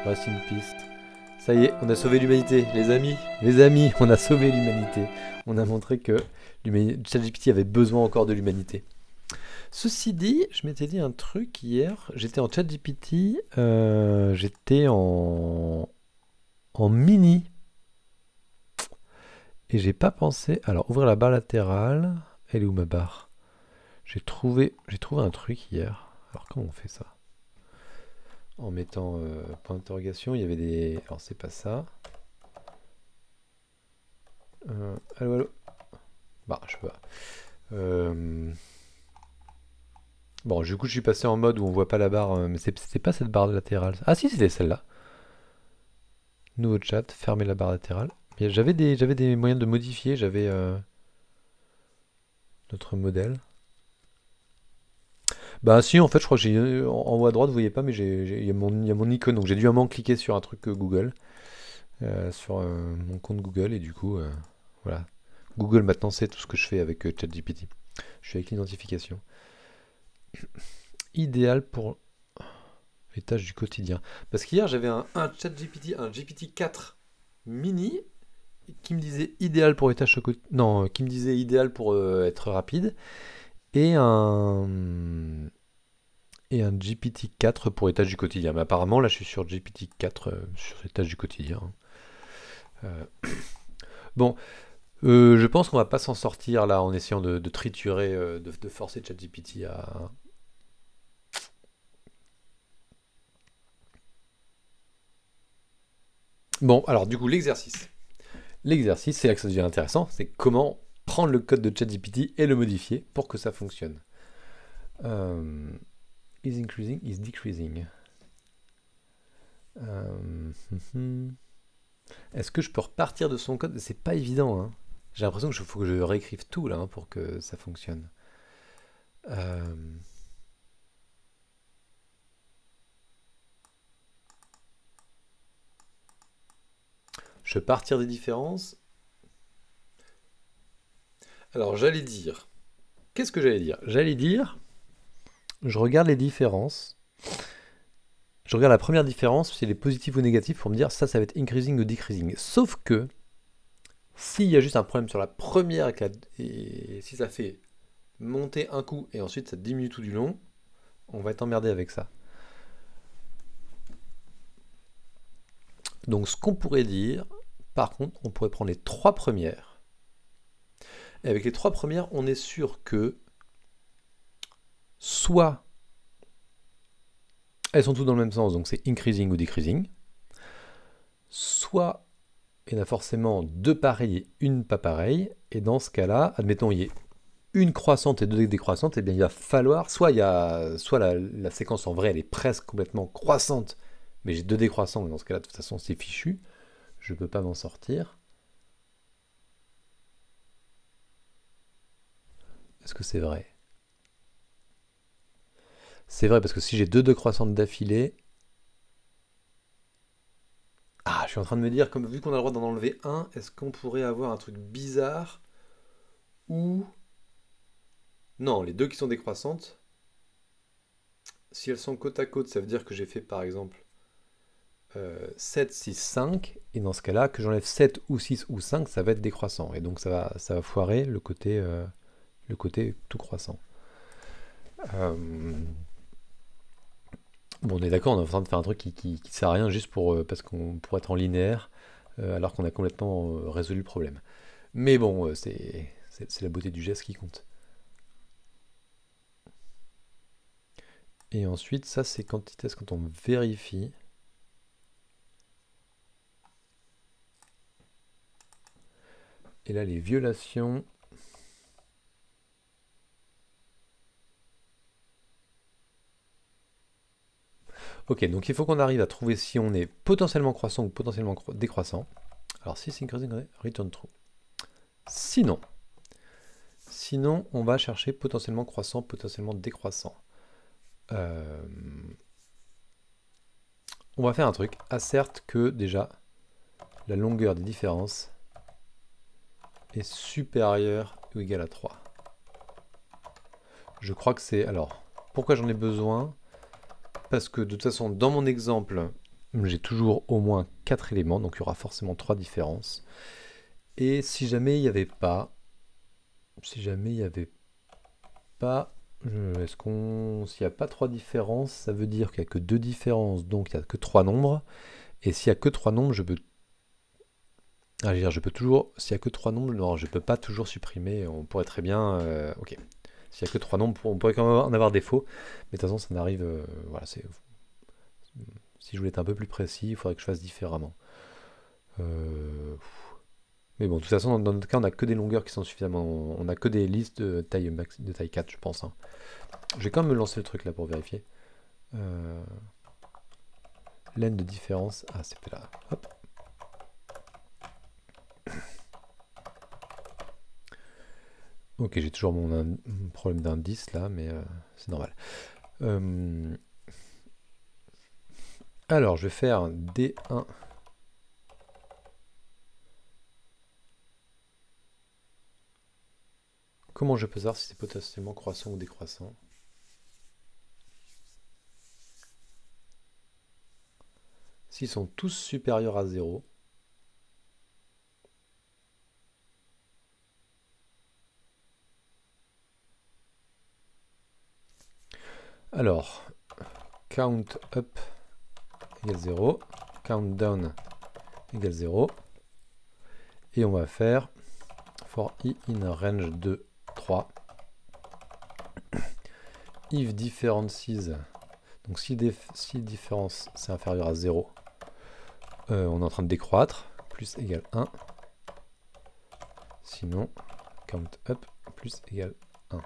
Rest in peace. Ça y est, on a sauvé l'humanité, les amis. Les amis, on a sauvé l'humanité. On a montré que ChatGPT avait besoin encore de l'humanité. Ceci dit, je m'étais dit un truc hier. J'étais en ChatGPT, j'étais en mini. Et j'ai pas pensé. Alors, ouvrir la barre latérale. Elle est où ma barre? J'ai trouvé un truc hier. Alors, comment on fait ça? En mettant point d'interrogation, il y avait des... Alors, c'est pas ça. Allô, allô? Bah, je sais pas. Bon, du coup, je suis passé en mode où on voit pas la barre, mais c'est pas cette barre latérale. Ah si, c'était celle-là. Nouveau chat, fermer la barre latérale. J'avais des moyens de modifier, j'avais notre modèle. Bah si, en fait, je crois que j'ai en haut à droite, vous voyez pas, mais il y a mon icône, donc j'ai dû à un moment cliquer sur un truc Google, sur mon compte Google, et du coup, voilà. Google maintenant sait tout ce que je fais avec ChatGPT. Je suis avec l'identification. Idéal pour les tâches du quotidien. Parce qu'hier, j'avais un ChatGPT, un GPT-4 mini, qui me disait idéal pour les tâches non, qui me disait idéal pour être rapide, et un GPT-4 pour les tâches du quotidien. Mais apparemment, là, je suis sur GPT-4 sur les tâches du quotidien. Bon, je pense qu'on va pas s'en sortir là en essayant de triturer, de forcer ChatGPT à... Bon, alors du coup, l'exercice. L'exercice, c'est là que ça devient intéressant, c'est comment prendre le code de ChatGPT et le modifier pour que ça fonctionne. Is increasing, is decreasing. Est-ce que je peux repartir de son code? C'est pas évident. Hein. J'ai l'impression qu'il faut que je réécrive tout là pour que ça fonctionne. Je peux partir des différences. Alors j'allais dire... Qu'est-ce que j'allais dire? J'allais dire... Je regarde les différences. Je regarde la première différence, si elle est positive ou négative, pour me dire ça va être increasing ou decreasing. Sauf que, s'il y a juste un problème sur la première et si ça fait monter un coup et ensuite ça diminue tout du long, on va être emmerdé avec ça. Donc ce qu'on pourrait dire, par contre, on pourrait prendre les trois premières. Et avec les trois premières, on est sûr que soit elles sont toutes dans le même sens, donc c'est increasing ou decreasing, soit il y en a forcément deux pareilles et une pas pareille, et dans ce cas-là, admettons il y ait une croissante et deux décroissantes, et bien il va falloir, soit la séquence en vrai elle est presque complètement croissante, mais j'ai deux décroissants, et dans ce cas-là de toute façon c'est fichu, je ne peux pas m'en sortir. Est-ce que c'est vrai? C'est vrai parce que si j'ai deux croissantes d'affilée, ah, je suis en train de me dire, comme vu qu'on a le droit d'en enlever un, est-ce qu'on pourrait avoir un truc bizarre où... Non, les deux qui sont décroissantes, si elles sont côte à côte, ça veut dire que j'ai fait par exemple 7, 6, 5, et dans ce cas-là, que j'enlève 7 ou 6 ou 5, ça va être décroissant, et donc ça va foirer le côté tout croissant. Bon, on est d'accord, on est en train de faire un truc qui sert à rien juste parce qu'on pourrait être en linéaire, alors qu'on a complètement résolu le problème. Mais bon, c'est la beauté du geste qui compte. Et ensuite, ça c'est quand on vérifie. Et là, les violations. Ok, donc il faut qu'on arrive à trouver si on est potentiellement croissant ou potentiellement décroissant. Alors si c'est increasing, return true. Sinon, on va chercher potentiellement croissant, potentiellement décroissant. On va faire un truc. Assert que déjà la longueur des différences est supérieure ou égale à 3. Je crois que c'est... Alors, pourquoi j'en ai besoin? Parce que de toute façon, dans mon exemple, j'ai toujours au moins 4 éléments, donc il y aura forcément 3 différences. Et si jamais il n'y avait pas... S'il n'y a pas 3 différences, ça veut dire qu'il n'y a que 2 différences, donc il n'y a que 3 nombres. Et s'il n'y a que 3 nombres, je peux... Ah, je veux dire, je peux toujours... S'il n'y a que 3 nombres, non, je peux pas toujours supprimer. On pourrait très bien... ok. S'il n'y a que 3 nombres, on pourrait quand même en avoir des faux. Mais de toute façon, ça n'arrive... voilà, si je voulais être un peu plus précis, il faudrait que je fasse différemment. Mais bon, de toute façon, dans notre cas, on n'a que des longueurs qui sont suffisamment... On n'a que des listes de taille, de taille 4, je pense. Hein. Je vais quand même me lancer le truc là pour vérifier. Laine de différence... Ah, c'était là. Hop. Ok, j'ai toujours mon problème d'indice là, mais c'est normal. Alors, je vais faire D1. Comment je peux savoir si c'est potentiellement croissant ou décroissant? S'ils sont tous supérieurs à 0, alors, count up égale 0, count down égale 0, et on va faire for i in range de 3, if differences, donc si différence c'est inférieur à 0, on est en train de décroître, plus égale 1, sinon count up plus égale 1.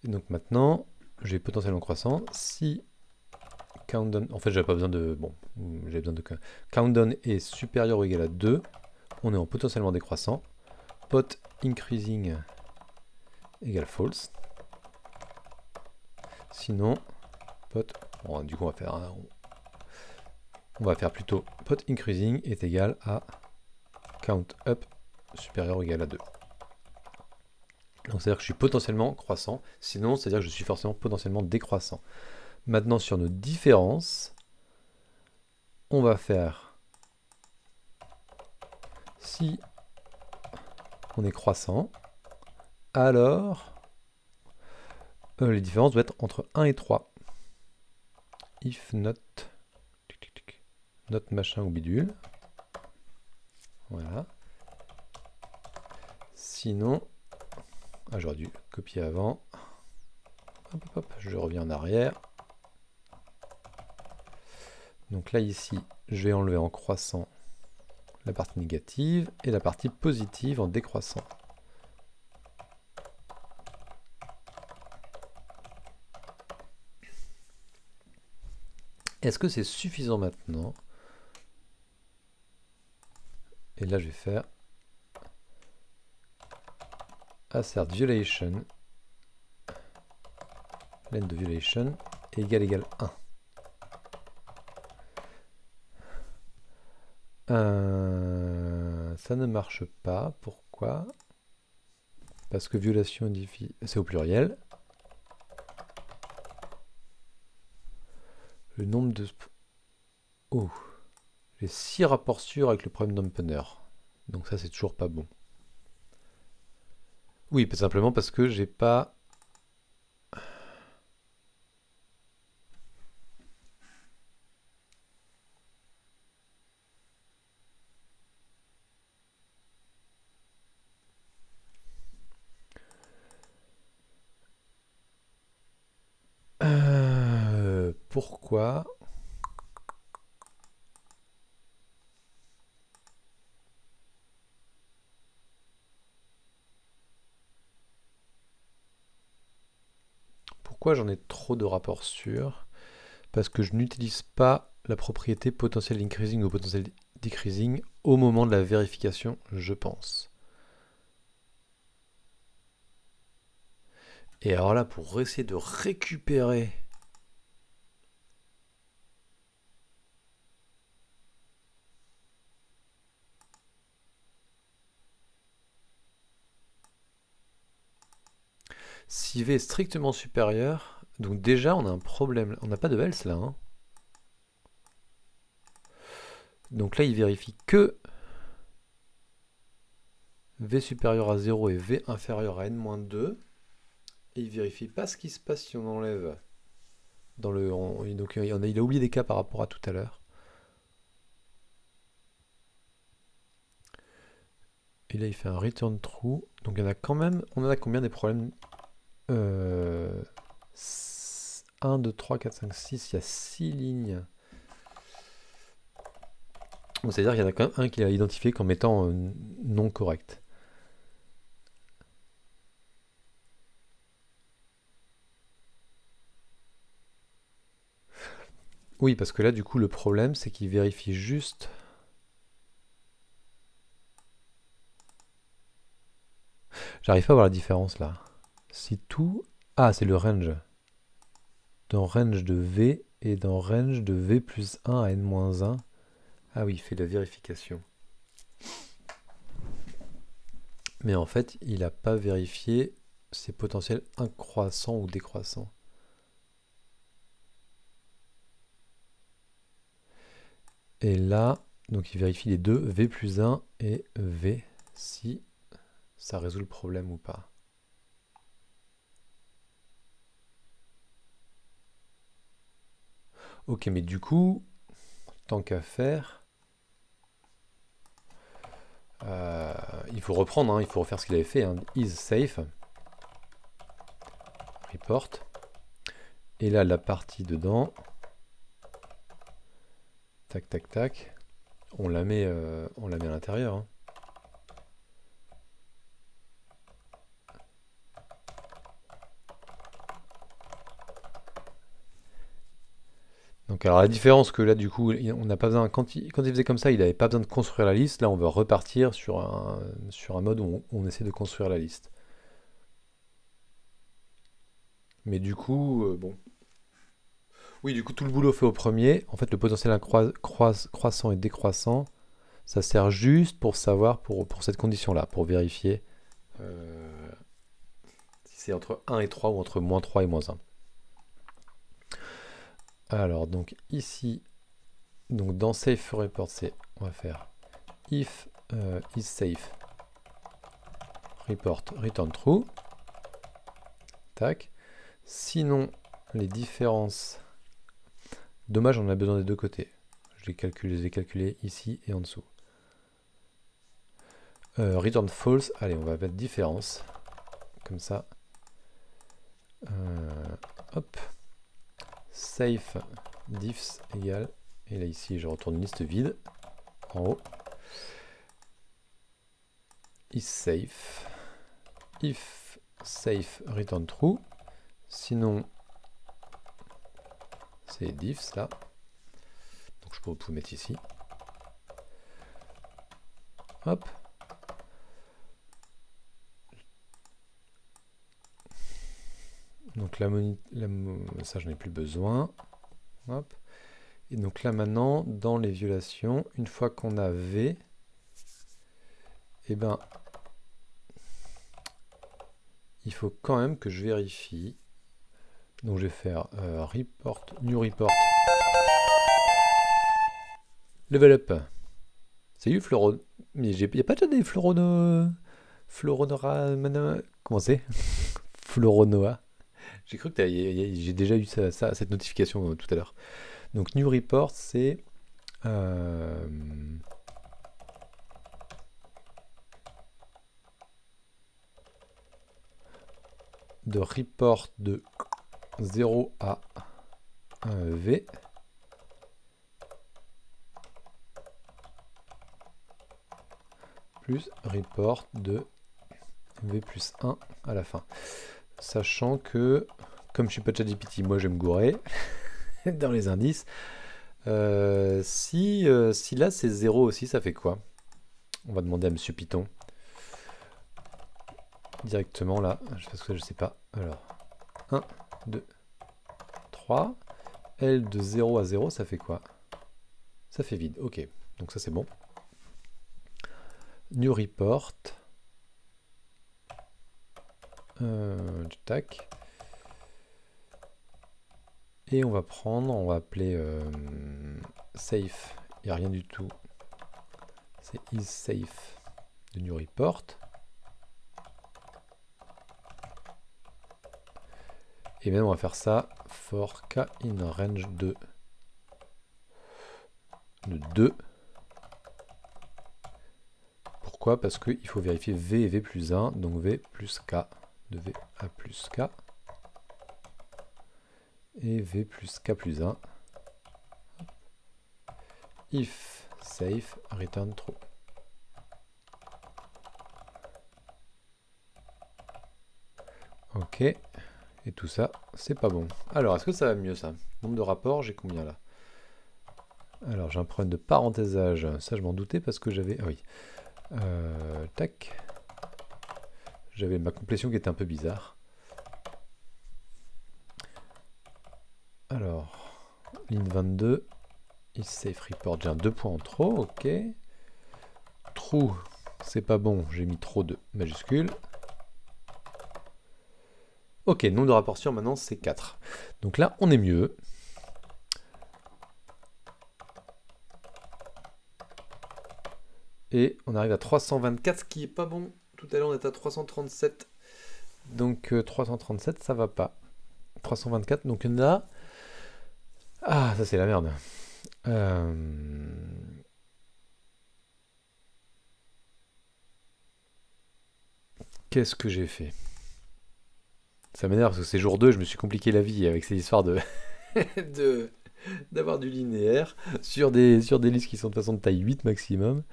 Et donc maintenant, j'ai potentiellement croissant. Si countdown, en fait j'avais pas besoin de, bon, j'ai besoin de countdown est supérieur ou égal à 2, on est en potentiellement décroissant. Pot increasing égale false. Sinon, pot, bon, du coup on va faire plutôt pot increasing est égal à count up supérieur ou égal à 2. Donc c'est-à-dire que je suis potentiellement croissant, sinon c'est-à-dire que je suis forcément potentiellement décroissant. Maintenant sur nos différences, on va faire si on est croissant, alors les différences doivent être entre 1 et 3. If not, not machin ou bidule. Voilà. Sinon, j'aurais dû copier avant. hop, hop, hop, je reviens en arrière. Donc là, ici, je vais enlever en croissant la partie négative et la partie positive en décroissant. Est-ce que c'est suffisant maintenant? Et là, je vais faire assert violation, len de violation égale 1. Ça ne marche pas. Pourquoi? Parce que violation c'est au pluriel. Le nombre de... Oh, j'ai 6 rapports sûrs avec le problème d'opener. Donc ça, c'est toujours pas bon. Oui, tout simplement parce que j'ai pas... Pourquoi? Pourquoi j'en ai trop de rapports sûrs? Parce que je n'utilise pas la propriété potentiel increasing ou potentiel decreasing au moment de la vérification, je pense. Et alors là, pour essayer de récupérer... Si V est strictement supérieur, donc déjà on a un problème. On n'a pas de else là. Hein. Donc là il vérifie que V supérieur à 0 et V inférieur à n-2. Et il vérifie pas ce qui se passe si on enlève dans le... donc il a oublié des cas par rapport à tout à l'heure. Et là il fait un return true. Donc il y en a quand même... On en a combien des problèmes 1, 2, 3, 4, 5, 6. Il y a 6 lignes. Donc c'est-à-dire qu'il y en a quand même un qu'il a identifié comme étant non correct. Oui, parce que là, du coup, le problème, c'est qu'il vérifie juste... J'arrive pas à voir la différence, là. Si tout... Ah, c'est le range. Dans range de V et dans range de V plus 1 à n-1. Ah oui, il fait la vérification. Mais en fait, il n'a pas vérifié ses potentiels incroissants ou décroissants. Et là, donc il vérifie les deux, V plus 1 et V, si ça résout le problème ou pas. Ok, mais du coup, tant qu'à faire, il faut reprendre, hein, il faut refaire ce qu'il avait fait, hein, is safe, report, et là la partie dedans, tac tac tac, on la met à l'intérieur. Hein. Donc alors la différence que là du coup on n'a pas besoin, quand il faisait comme ça il n'avait pas besoin de construire la liste, là on va repartir sur un mode où on essaie de construire la liste. Mais du coup, bon. Oui, du coup tout le boulot fait au premier, en fait le potentiel croissant et décroissant, ça sert juste pour savoir, pour cette condition-là, pour vérifier si c'est entre 1 et 3 ou entre moins 3 et moins 1. Alors donc ici, donc dans safe report, on va faire if is safe report return true. Tac. Sinon les différences, dommage on a besoin des deux côtés. Je les ai calculés ici et en dessous. Return false, allez on va mettre différence, comme ça. Hop. Safe diffs égale. Et là ici je retourne une liste vide. En haut. Is safe. If safe return true. Sinon c'est diffs là. Donc je peux tout mettre ici. Hop. Donc ça j'en ai plus besoin. Hop. Et donc là maintenant, dans les violations, une fois qu'on a V, eh ben, il faut quand même que je vérifie. Donc je vais faire report, new report, level up. Salut Fleuron. Mais il n'y a pas déjà des Fleurono... Fleuronora... Comment c'est? Fleuronoa. J'ai cru que j'ai déjà eu cette notification tout à l'heure. Donc new report, c'est de report de 0 à 1 V plus report de V plus 1 à la fin. Sachant que, comme je suis pas ChatGPT, moi je vais me gourer dans les indices. Si là c'est 0 aussi, ça fait quoi? On va demander à Monsieur Python. Directement là, parce que je sais pas. Alors, 1, 2, 3. L de 0 à 0, ça fait quoi? Ça fait vide, ok. Donc ça c'est bon. New report. Tac. Et on va appeler safe. Il n'y a rien du tout. C'est is safe de new report. Et maintenant on va faire ça for k in range de 2. Pourquoi? Parce qu'il faut vérifier v et v plus 1, donc v plus k de v à plus k. Et v plus k plus 1. If safe return true. Ok. Et tout ça, c'est pas bon. Alors, est-ce que ça va mieux ça? Nombre de rapports, j'ai combien là? Alors, j'ai un problème de parenthésage. Ça, je m'en doutais parce que j'avais... Ah oui. Tac. J'avais ma complétion qui était un peu bizarre. Alors, ligne 22. Is safe report, j'ai un 2 points en trop, ok. True, c'est pas bon, j'ai mis trop de majuscules. Ok, nombre de rapports maintenant c'est 4. Donc là, on est mieux. Et on arrive à 324, ce qui est pas bon. Tout à l'heure, on était à 337. Donc 337, ça va pas. 324, donc là... Ah, ça c'est la merde. Qu'est-ce que j'ai fait? Ça m'énerve parce que c'est jour 2, je me suis compliqué la vie avec ces histoires de d'avoir du linéaire sur des listes qui sont de façon de taille 8 maximum.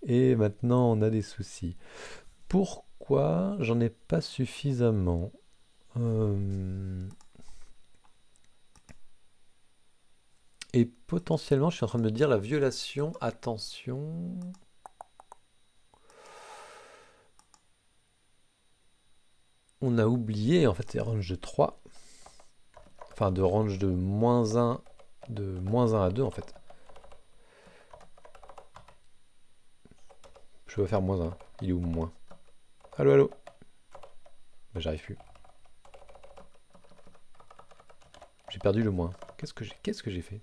Et maintenant on a des soucis. Pourquoi j'en ai pas suffisamment? Et potentiellement je suis en train de me dire la violation, attention. On a oublié, en fait c'est range de 3. Enfin de range de moins 1, de moins 1 à 2 en fait. Je vais faire moins 1. Il est où moins? Allô, allô? Bah, j'arrive plus. J'ai perdu le moins. Qu'est-ce que j'ai fait?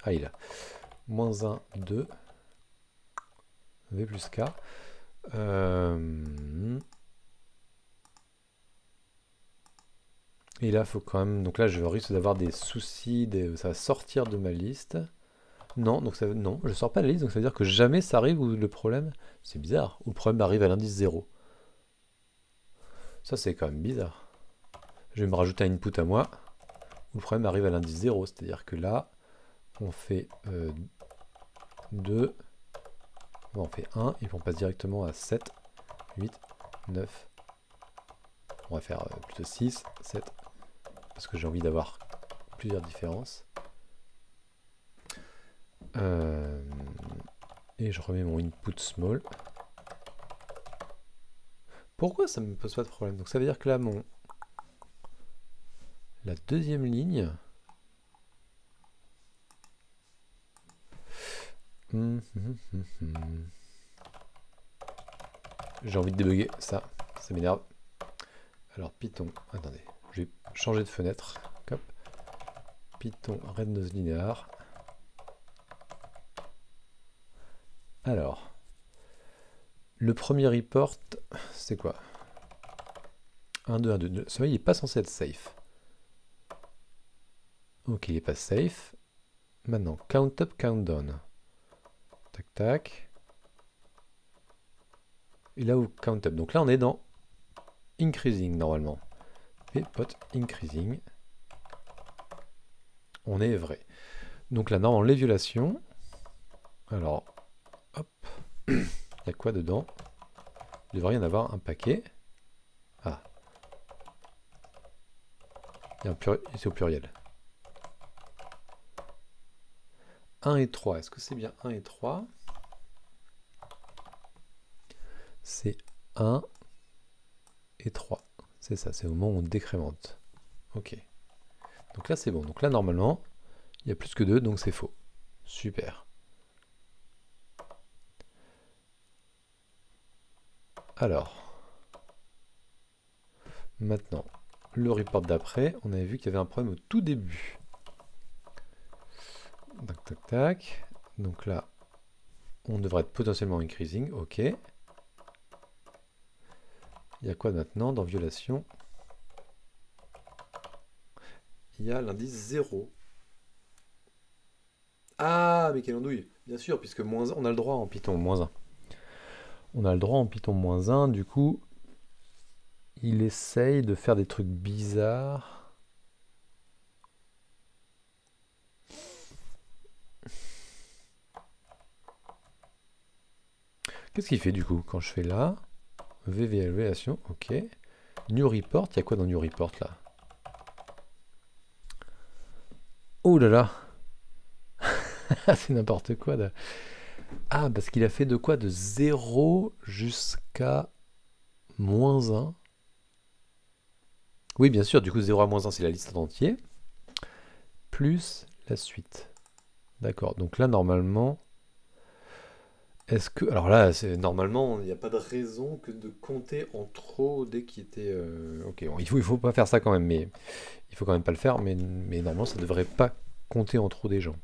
Ah, il est là. Moins 1, 2. V plus K. Et là, faut quand même... Donc là, je risque d'avoir des soucis. Ça va sortir de ma liste. Non, donc ça... non, je sors pas de la liste. Donc ça veut dire que jamais ça arrive où le problème... C'est bizarre. Où le problème arrive à l'indice 0. Ça, c'est quand même bizarre. je vais me rajouter un input à moi, où le problème arrive à l'indice 0, c'est-à-dire que là, on fait 2, on fait 1, et on passe directement à 7, 8, 9, on va faire plutôt 6, 7, parce que j'ai envie d'avoir plusieurs différences. Et je remets mon input small. Pourquoi ça ne me pose pas de problème? Donc ça veut dire que là, la deuxième ligne... J'ai envie de débugger ça m'énerve. Alors Python, attendez, je vais changer de fenêtre. Hop. Python red nose linéaire. Alors, le premier report, c'est quoi? 1, 2, 1, 2. Celui-là, il n'est pas censé être safe. Ok, il n'est pas safe. Maintenant, count up, count down. Tac, tac. Et là où count up. Donc là, on est dans increasing normalement. Et pot increasing. On est vrai. Donc là, normalement, les violations. Alors, hop. Il y a quoi dedans? Il devrait y en avoir un paquet. Ah. C'est au pluriel. 1 et 3. Est-ce que c'est bien 1 et 3? C'est 1 et 3. C'est ça, c'est au moment où on décrémente. Ok. Donc là, c'est bon. Donc là, normalement, il y a plus que 2, donc c'est faux. Super. Alors. Maintenant, le report d'après, on avait vu qu'il y avait un problème au tout début. Tac, tac, tac. Donc là, on devrait être potentiellement increasing. Ok. Il y a quoi maintenant dans violation? Il y a l'indice 0. Ah, mais quelle andouille! Bien sûr, puisque moins 1, on a le droit en Python, moins 1. On a le droit en Python moins 1, du coup, il essaye de faire des trucs bizarres. Qu'est-ce qu'il fait du coup quand je fais là? VVLVation, ok. New report, il y a quoi dans New report là? Oh là là! C'est n'importe quoi. Ah, parce qu'il a fait de quoi? De 0 jusqu'à moins 1. Oui, bien sûr, du coup 0 à moins 1 c'est la liste en entier. Plus la suite. D'accord, donc là normalement... Est-ce que... Alors là, normalement, il n'y a pas de raison que de compter en trop dès qu'il était... Ok, bon, il faut pas faire ça quand même, mais... Il faut quand même pas le faire, mais normalement ça devrait pas compter en trop des gens.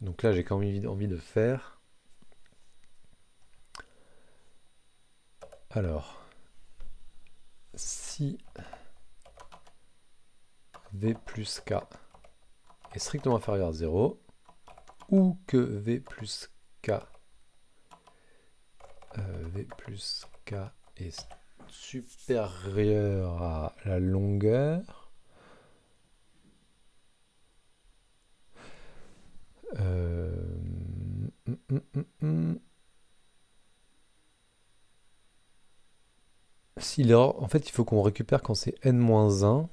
Donc là, j'ai quand même envie de faire... Alors... Si... V plus K est strictement inférieur à 0, ou que V plus K est supérieur à la longueur, en fait, il faut qu'on récupère quand c'est n-1,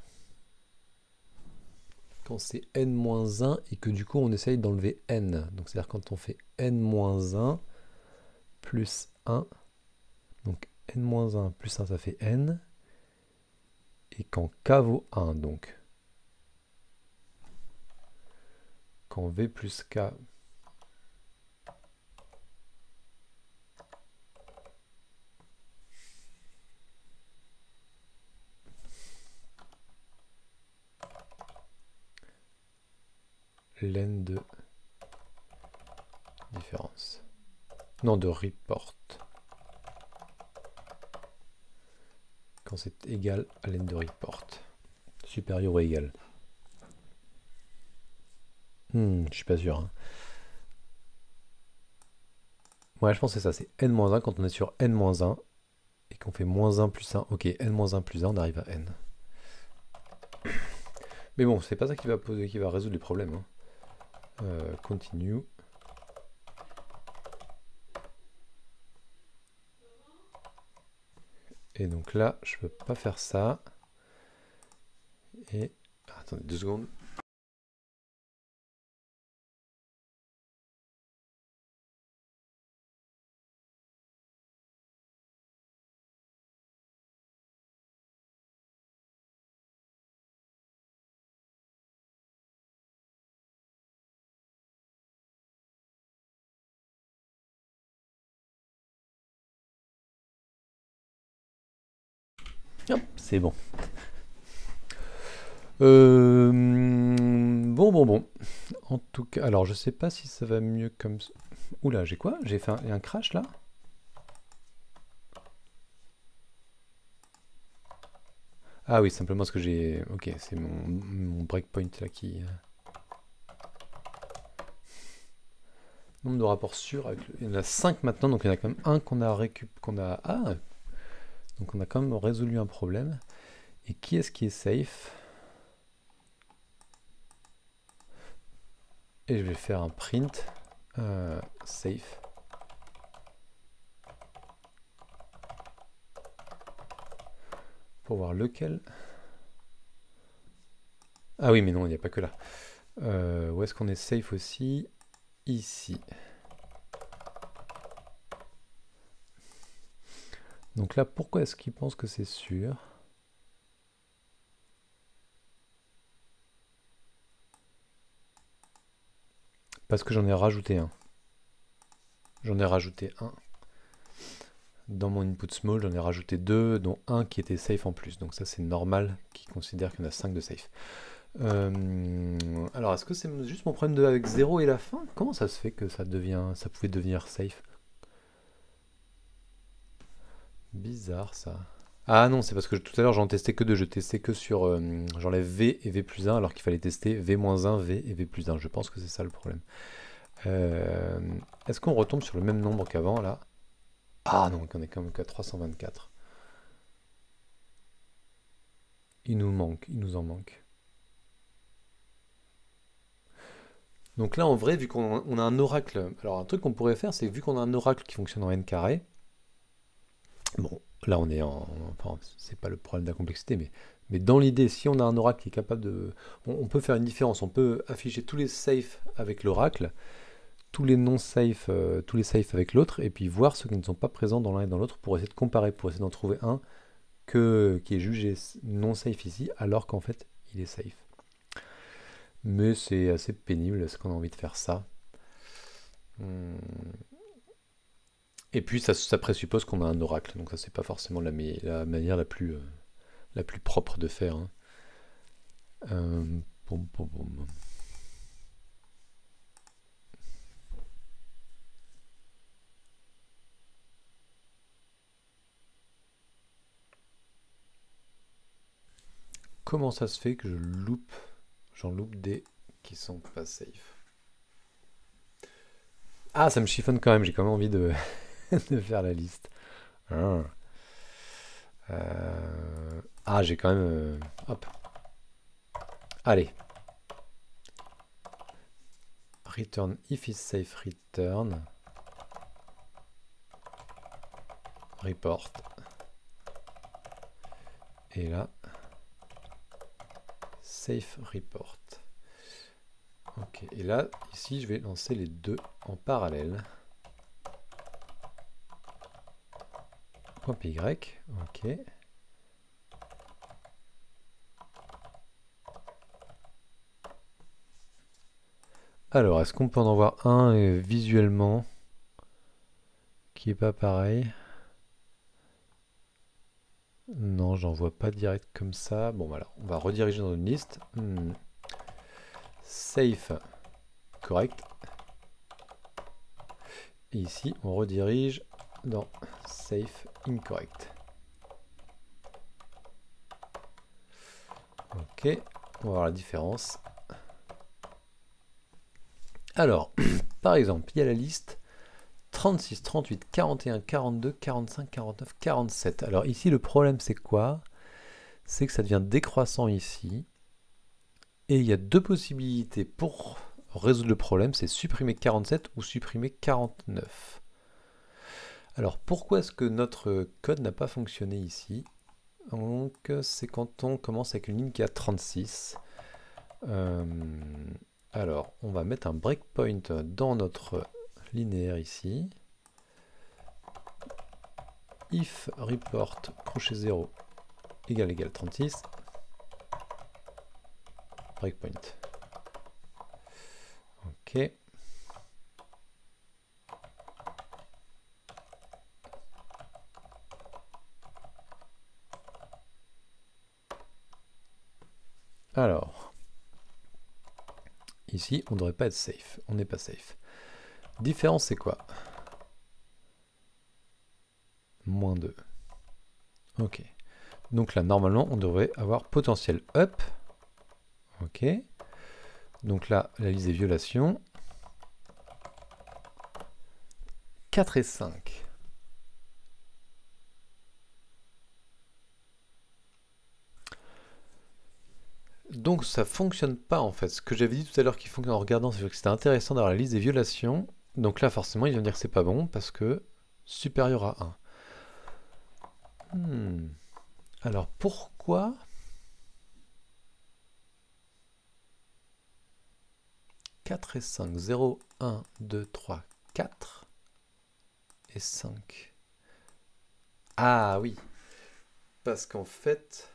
quand c'est n-1 et que du coup on essaye d'enlever n. Donc c'est-à-dire quand on fait n-1 plus 1, donc n-1 plus 1 ça fait n, et quand k vaut 1 donc. Quand v plus k len de différence. Non, de report. Quand c'est égal à len de report. Supérieur ou égal. Je suis pas sûr. Hein. Ouais, je pense que c'est ça, c'est n-1 quand on est sur n-1 et qu'on fait -1 plus 1. Ok, n-1 plus 1, on arrive à n. Mais bon, c'est pas ça qui va résoudre les problèmes, hein. Continue. Et donc là, je peux pas faire ça. Et... Attendez 2 secondes. Hop, c'est bon. Bon. En tout cas, alors je sais pas si ça va mieux comme ça. Oula, j'ai quoi? J'ai fait un crash là? Ah oui, simplement parce que j'ai... Ok, c'est mon breakpoint là qui... Nombre de rapports sûrs. Il y en a 5 maintenant, donc il y en a quand même un qu'on a Ah! Donc on a quand même résolu un problème. Et qui est-ce qui est safe? Et je vais faire un print safe. Pour voir lequel. Ah oui, mais non, il n'y a pas que là. Où est-ce qu'on est safe aussi? Ici. Donc là, pourquoi est-ce qu'il pense que c'est sûr? Parce que j'en ai rajouté un. J'en ai rajouté un. Dans mon input small, j'en ai rajouté 2, dont un qui était safe en plus. Donc ça, c'est normal qu'il considère qu'il y en a 5 de safe. Alors, est-ce que c'est juste mon problème avec 0 et la fin? Comment ça se fait que ça pouvait devenir safe? Bizarre ça. Ah non, c'est parce que tout à l'heure j'en testais que 2. Je testais que sur... j'enlève V et V plus 1 alors qu'il fallait tester V-1, V et V plus 1. Je pense que c'est ça le problème. Est-ce qu'on retombe sur le même nombre qu'avant là? Ah non, on est quand même qu'à 324. Il nous en manque. Donc là, en vrai, vu qu'on a un oracle, alors un truc qu'on pourrait faire, c'est vu qu'on a un oracle qui fonctionne en n carré, bon, là on est en... Enfin, c'est pas le problème de la complexité, mais dans l'idée, si on a un oracle qui est capable de... On peut faire une différence, on peut afficher tous les safes avec l'oracle, tous les non-safe, tous les safe avec l'autre, et puis voir ceux qui ne sont pas présents dans l'un et dans l'autre pour essayer de comparer, pour essayer d'en trouver un qui est jugé non-safe ici, alors qu'en fait, il est safe. Mais c'est assez pénible, est-ce qu'on a envie de faire ça? Et puis ça présuppose qu'on a un oracle, donc ça c'est pas forcément la manière la plus propre de faire, hein. Pom, pom, pom. Comment ça se fait que j'en loupe des qui sont pas safe? Ah, ça me chiffonne quand même, j'ai quand même envie de, de faire la liste. Ah, Ah, j'ai quand même... hop. Allez. Return if is safe, return. Report. Et là, safe report. Ok, et là, ici, je vais lancer les deux en parallèle. .py, ok. Alors, est-ce qu'on peut en avoir un visuellement qui est pas pareil? Non, j'en vois pas direct comme ça. Bon, voilà, on va rediriger dans une liste. Safe, correct. Et ici, on redirige dans safe, incorrect. Ok, on va voir la différence. Alors, par exemple, il y a la liste 36, 38, 41, 42, 45, 49, 47. Alors ici, le problème, c'est quoi? C'est que ça devient décroissant ici. Et il y a deux possibilités pour résoudre le problème, c'est supprimer 47 ou supprimer 49. Alors pourquoi est-ce que notre code n'a pas fonctionné ici? Donc c'est quand on commence avec une ligne qui a 36. Alors on va mettre un breakpoint dans notre linéaire ici. If report crochet 0 égale 36. Breakpoint. Ok. Alors, ici, on ne devrait pas être safe. On n'est pas safe. Différence, c'est quoi? Moins 2. Ok. Donc là, normalement, on devrait avoir potentiel up. Ok. Donc là, la liste des violations. 4 et 5. Donc ça fonctionne pas en fait. Ce que j'avais dit tout à l'heure qui fonctionne en regardant, c'est que c'était intéressant d'avoir la liste des violations. Donc là, forcément, il va me dire que c'est pas bon parce que supérieur à 1. Alors pourquoi 4 et 5, 0, 1, 2, 3, 4 et 5. Ah oui, parce qu'en fait,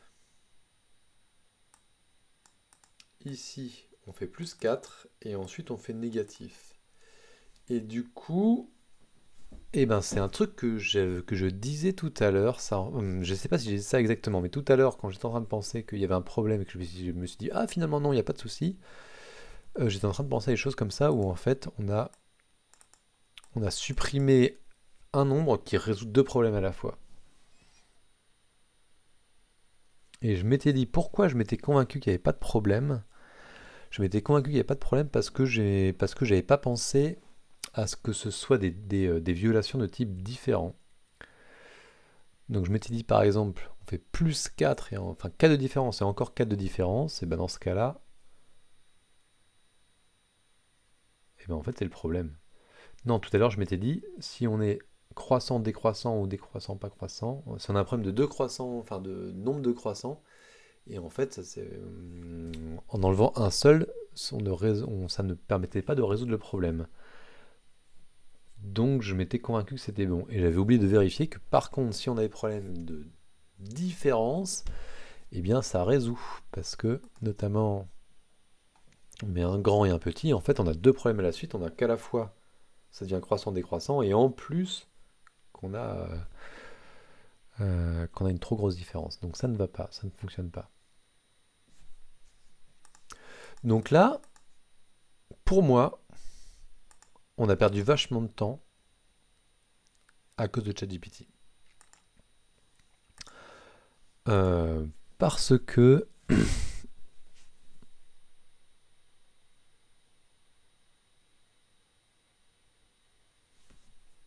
ici, on fait plus 4 et ensuite on fait négatif. Et du coup, eh ben, c'est un truc que je disais tout à l'heure. Je sais pas si j'ai dit ça exactement, mais tout à l'heure, quand j'étais en train de penser qu'il y avait un problème et que je me suis dit, ah finalement non, il n'y a pas de souci. J'étais en train de penser à des choses comme ça où en fait on a supprimé un nombre qui résout deux problèmes à la fois. Et je m'étais dit pourquoi je m'étais convaincu qu'il n'y avait pas de problème. Je m'étais convaincu qu'il n'y avait pas de problème parce que j'avais pas pensé à ce que ce soit des violations de type différent. Donc je m'étais dit par exemple, on fait plus 4, et enfin 4 de différence et encore 4 de différence, et ben dans ce cas-là, et ben en fait c'est le problème. Non, tout à l'heure je m'étais dit, si on est croissant, décroissant ou décroissant, pas croissant, si on a un problème de deux croissants, enfin de nombre de croissants, et en fait, en enlevant un seul, ça ne permettait pas de résoudre le problème. Donc je m'étais convaincu que c'était bon. Et j'avais oublié de vérifier que par contre, si on a des problèmes de différence, eh bien ça résout. Parce que notamment, on met un grand et un petit, en fait on a deux problèmes à la suite. On a qu'à la fois, ça devient croissant, décroissant, et en plus qu'on a une trop grosse différence. Donc ça ne va pas, ça ne fonctionne pas. Donc là, pour moi, on a perdu vachement de temps à cause de ChatGPT.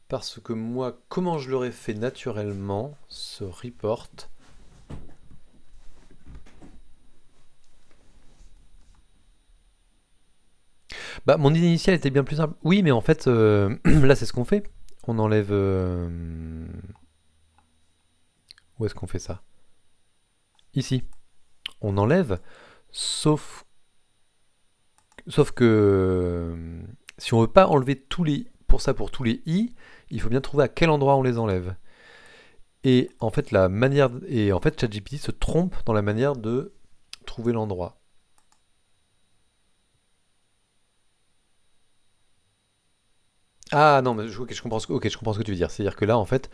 Parce que moi, comment je l'aurais fait naturellement, ce report, bah mon idée initiale était bien plus simple. Oui, mais en fait, là c'est ce qu'on fait. On enlève... Où est-ce qu'on fait ça? Ici. On enlève, sauf que si on veut pas enlever tous les... Pour tous les i, il faut bien trouver à quel endroit on les enlève. Et en fait, ChatGPT se trompe dans la manière de trouver l'endroit. Ah non, mais je comprends ce que tu veux dire. C'est-à-dire que là, en fait,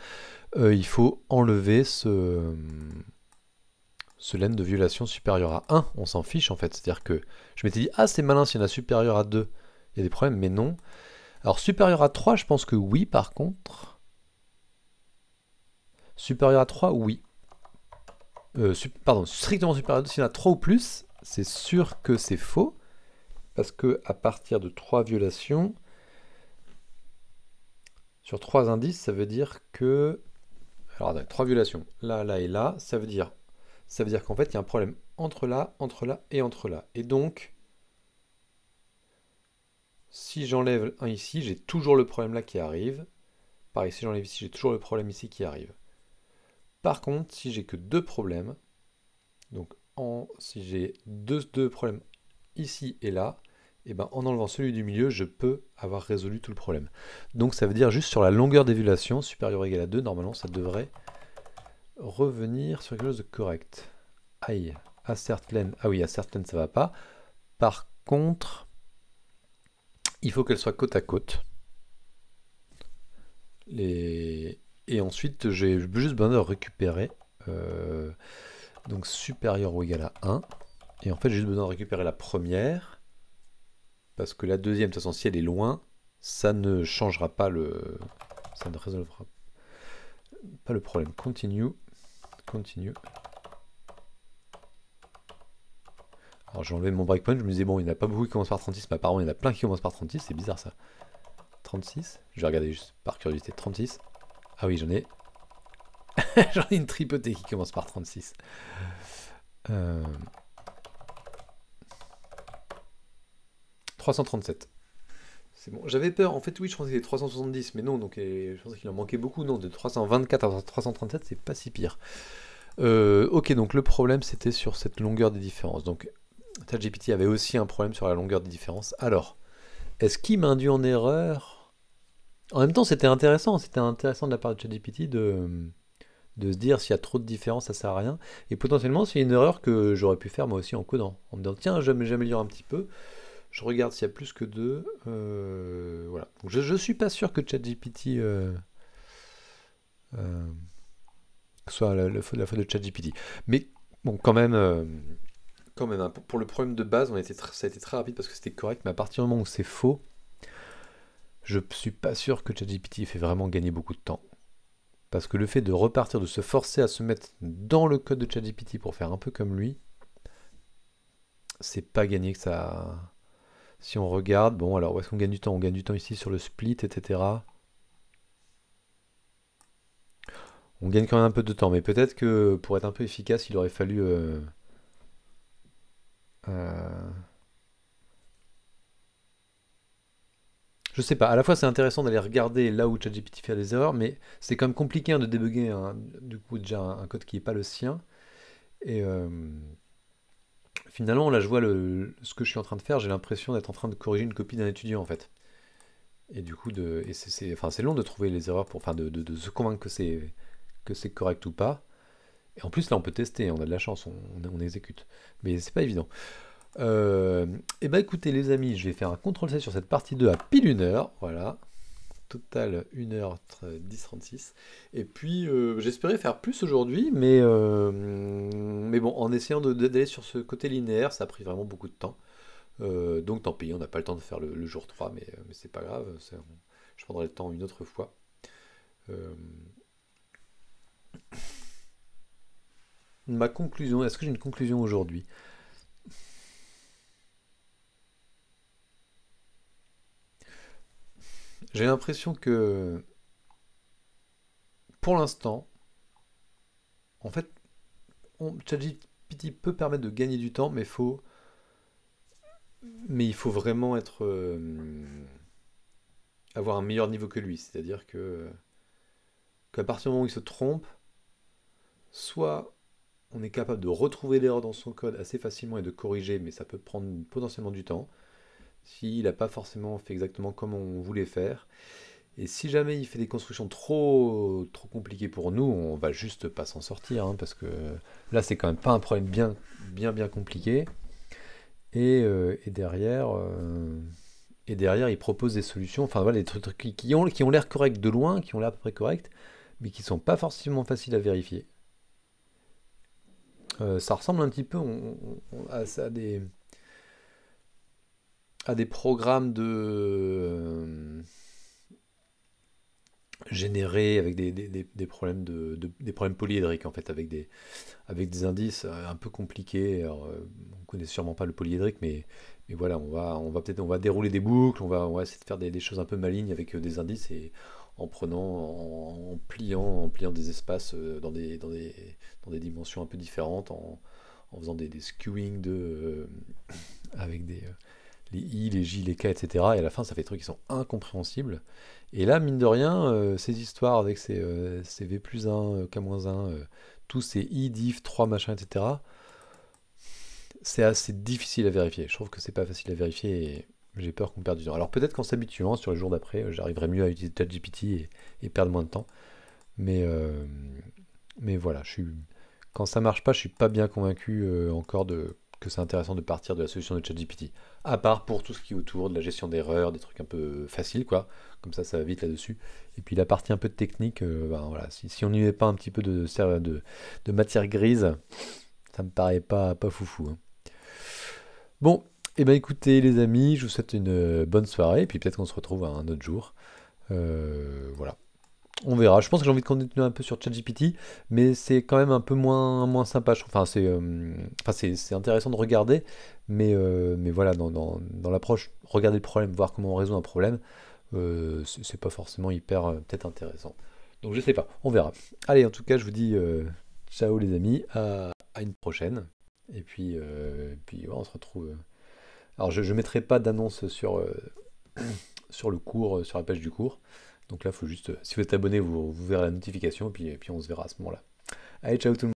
il faut enlever ce len de violation supérieur à 1. On s'en fiche, en fait. C'est-à-dire que je m'étais dit, ah, c'est malin, s'il y en a supérieur à 2, il y a des problèmes, mais non. Alors, supérieur à 3, je pense que oui, par contre. Supérieur à 3, oui. Pardon, strictement supérieur à 2, s'il y en a 3 ou plus, c'est sûr que c'est faux. Parce que à partir de 3 violations... Sur 3 indices, ça veut dire que... Alors, attendez, 3 violations. Là, là et là, ça veut dire qu'en fait, il y a un problème entre là et entre là. Et donc, si j'enlève un ici, j'ai toujours le problème là qui arrive. Pareil, si j'enlève ici, j'ai toujours le problème ici qui arrive. Par contre, si j'ai que deux problèmes, donc si j'ai deux problèmes ici et là, et ben en enlevant celui du milieu, je peux avoir résolu tout le problème. Donc ça veut dire juste sur la longueur d'évulation, supérieure ou égale à 2, normalement ça devrait revenir sur quelque chose de correct. Aïe, assert len, ah oui, assert len ça va pas. Par contre, il faut qu'elle soit côte à côte. Et ensuite, j'ai juste besoin de récupérer. Donc supérieur ou égal à 1. Et en fait, j'ai juste besoin de récupérer la première. Parce que la deuxième, de toute façon, si elle est loin, ça ne changera pas le... Ça ne résolvera pas le problème. Continue. Continue. Alors j'ai enlevé mon breakpoint, je me disais, bon, il n'y en a pas beaucoup qui commencent par 36, mais apparemment il y en a plein qui commencent par 36, c'est bizarre ça. 36, je vais regarder juste par curiosité. 36. Ah oui, j'en ai... j'en ai une tripotée qui commence par 36. 337. C'est bon. J'avais peur. En fait, oui, je pensais qu'il y avait 370, mais non. Donc, je pensais qu'il en manquait beaucoup. Non, de 324 à 337, c'est pas si pire. Ok, donc le problème, c'était sur cette longueur des différences. Donc, ChatGPT avait aussi un problème sur la longueur des différences. Alors, est-ce qu'il m'induit en erreur? En même temps, c'était intéressant. C'était intéressant de la part de ChatGPT de se dire s'il y a trop de différences, ça sert à rien. Et potentiellement, c'est une erreur que j'aurais pu faire moi aussi en codant. En me disant, tiens, j'améliore un petit peu. Je regarde s'il y a plus que deux. Voilà. Donc je suis pas sûr que ChatGPT soit la faute de ChatGPT. Mais bon, quand même, hein, pour le problème de base, ça a été très rapide parce que c'était correct. Mais à partir du moment où c'est faux, je suis pas sûr que ChatGPT fait vraiment gagner beaucoup de temps. Parce que le fait de repartir, de se forcer à se mettre dans le code de ChatGPT pour faire un peu comme lui, c'est pas gagné que ça. Si on regarde, bon alors où est-ce qu'on gagne du temps? On gagne du temps ici sur le split, etc. On gagne quand même un peu de temps, mais peut-être que pour être un peu efficace, il aurait fallu... euh, je sais pas, à la fois c'est intéressant d'aller regarder là où ChatGPT fait des erreurs, mais c'est quand même compliqué hein, de débugger du coup déjà un code qui n'est pas le sien. Et finalement, là je vois ce que je suis en train de faire, j'ai l'impression d'être en train de corriger une copie d'un étudiant en fait. Et du coup, enfin, c'est long de trouver les erreurs, enfin de se convaincre que c'est correct ou pas. Et en plus, là, on peut tester, on a de la chance, on exécute. Mais c'est pas évident. Et bah écoutez, les amis, je vais faire un CTRL-C sur cette partie 2 à pile 1 heure. Voilà. Total 1h10-36. Et puis, j'espérais faire plus aujourd'hui, mais bon, en essayant d'aller sur ce côté linéaire, ça a pris vraiment beaucoup de temps. Donc tant pis, on n'a pas le temps de faire le jour 3, mais c'est pas grave. Je prendrai le temps une autre fois. Euh, Ma conclusion, est-ce que j'ai une conclusion aujourd'hui? J'ai l'impression que pour l'instant, en fait, ChatGPT peut permettre de gagner du temps, mais il faut vraiment avoir un meilleur niveau que lui. C'est-à-dire qu'à partir du moment où il se trompe, soit on est capable de retrouver l'erreur dans son code assez facilement et de corriger, mais ça peut prendre potentiellement du temps, s'il n'a pas forcément fait exactement comme on voulait faire. Et si jamais il fait des constructions trop, trop compliquées pour nous, on va juste pas s'en sortir, hein, parce que là, c'est quand même pas un problème bien, bien, bien compliqué. Et derrière, il propose des solutions, enfin voilà, des trucs qui ont l'air corrects de loin, qui ont l'air à peu près corrects, mais qui sont pas forcément faciles à vérifier. Ça ressemble un petit peu à des programmes de générés avec des problèmes des problèmes polyédriques en fait, avec des indices un peu compliqués. Alors, on connaît sûrement pas le polyédrique, mais voilà, on va dérouler des boucles, on va essayer de faire des choses un peu malignes avec des indices et en pliant des espaces dans des dimensions un peu différentes, en faisant des skewing avec les I, les J, les K, etc. Et à la fin, ça fait des trucs qui sont incompréhensibles. Et là, mine de rien, ces histoires avec ces V plus 1, K-1, tous ces I, diff, 3 machin, etc., c'est assez difficile à vérifier. Je trouve que c'est pas facile à vérifier et j'ai peur qu'on perde du temps. Alors peut-être qu'en s'habituant, sur les jours d'après, j'arriverai mieux à utiliser ChatGPT et perdre moins de temps. Mais, euh, mais voilà, quand ça marche pas, je suis pas bien convaincu encore que c'est intéressant de partir de la solution de ChatGPT. À part pour tout ce qui est autour de la gestion d'erreurs, des trucs un peu faciles, quoi. Comme ça va vite là-dessus. Et puis la partie un peu de technique, ben voilà, si on n'y met pas un petit peu de matière grise, ça me paraît pas foufou, hein. Bon, et ben écoutez les amis, je vous souhaite une bonne soirée, et puis peut-être qu'on se retrouve un autre jour. Voilà. On verra. Je pense que j'ai envie de continuer un peu sur ChatGPT, mais c'est quand même un peu moins sympa. Je trouve. C'est intéressant de regarder, mais voilà, dans l'approche, regarder le problème, voir comment on résout un problème, c'est pas forcément hyper peut-être intéressant. Donc je sais pas, on verra. Allez, en tout cas, je vous dis ciao les amis, à une prochaine. Et puis ouais, on se retrouve. Alors je mettrai pas d'annonce sur le cours, sur la page du cours. Donc là, il faut juste, si vous êtes abonné, vous verrez la notification, et puis on se verra à ce moment-là. Allez, ciao tout le monde.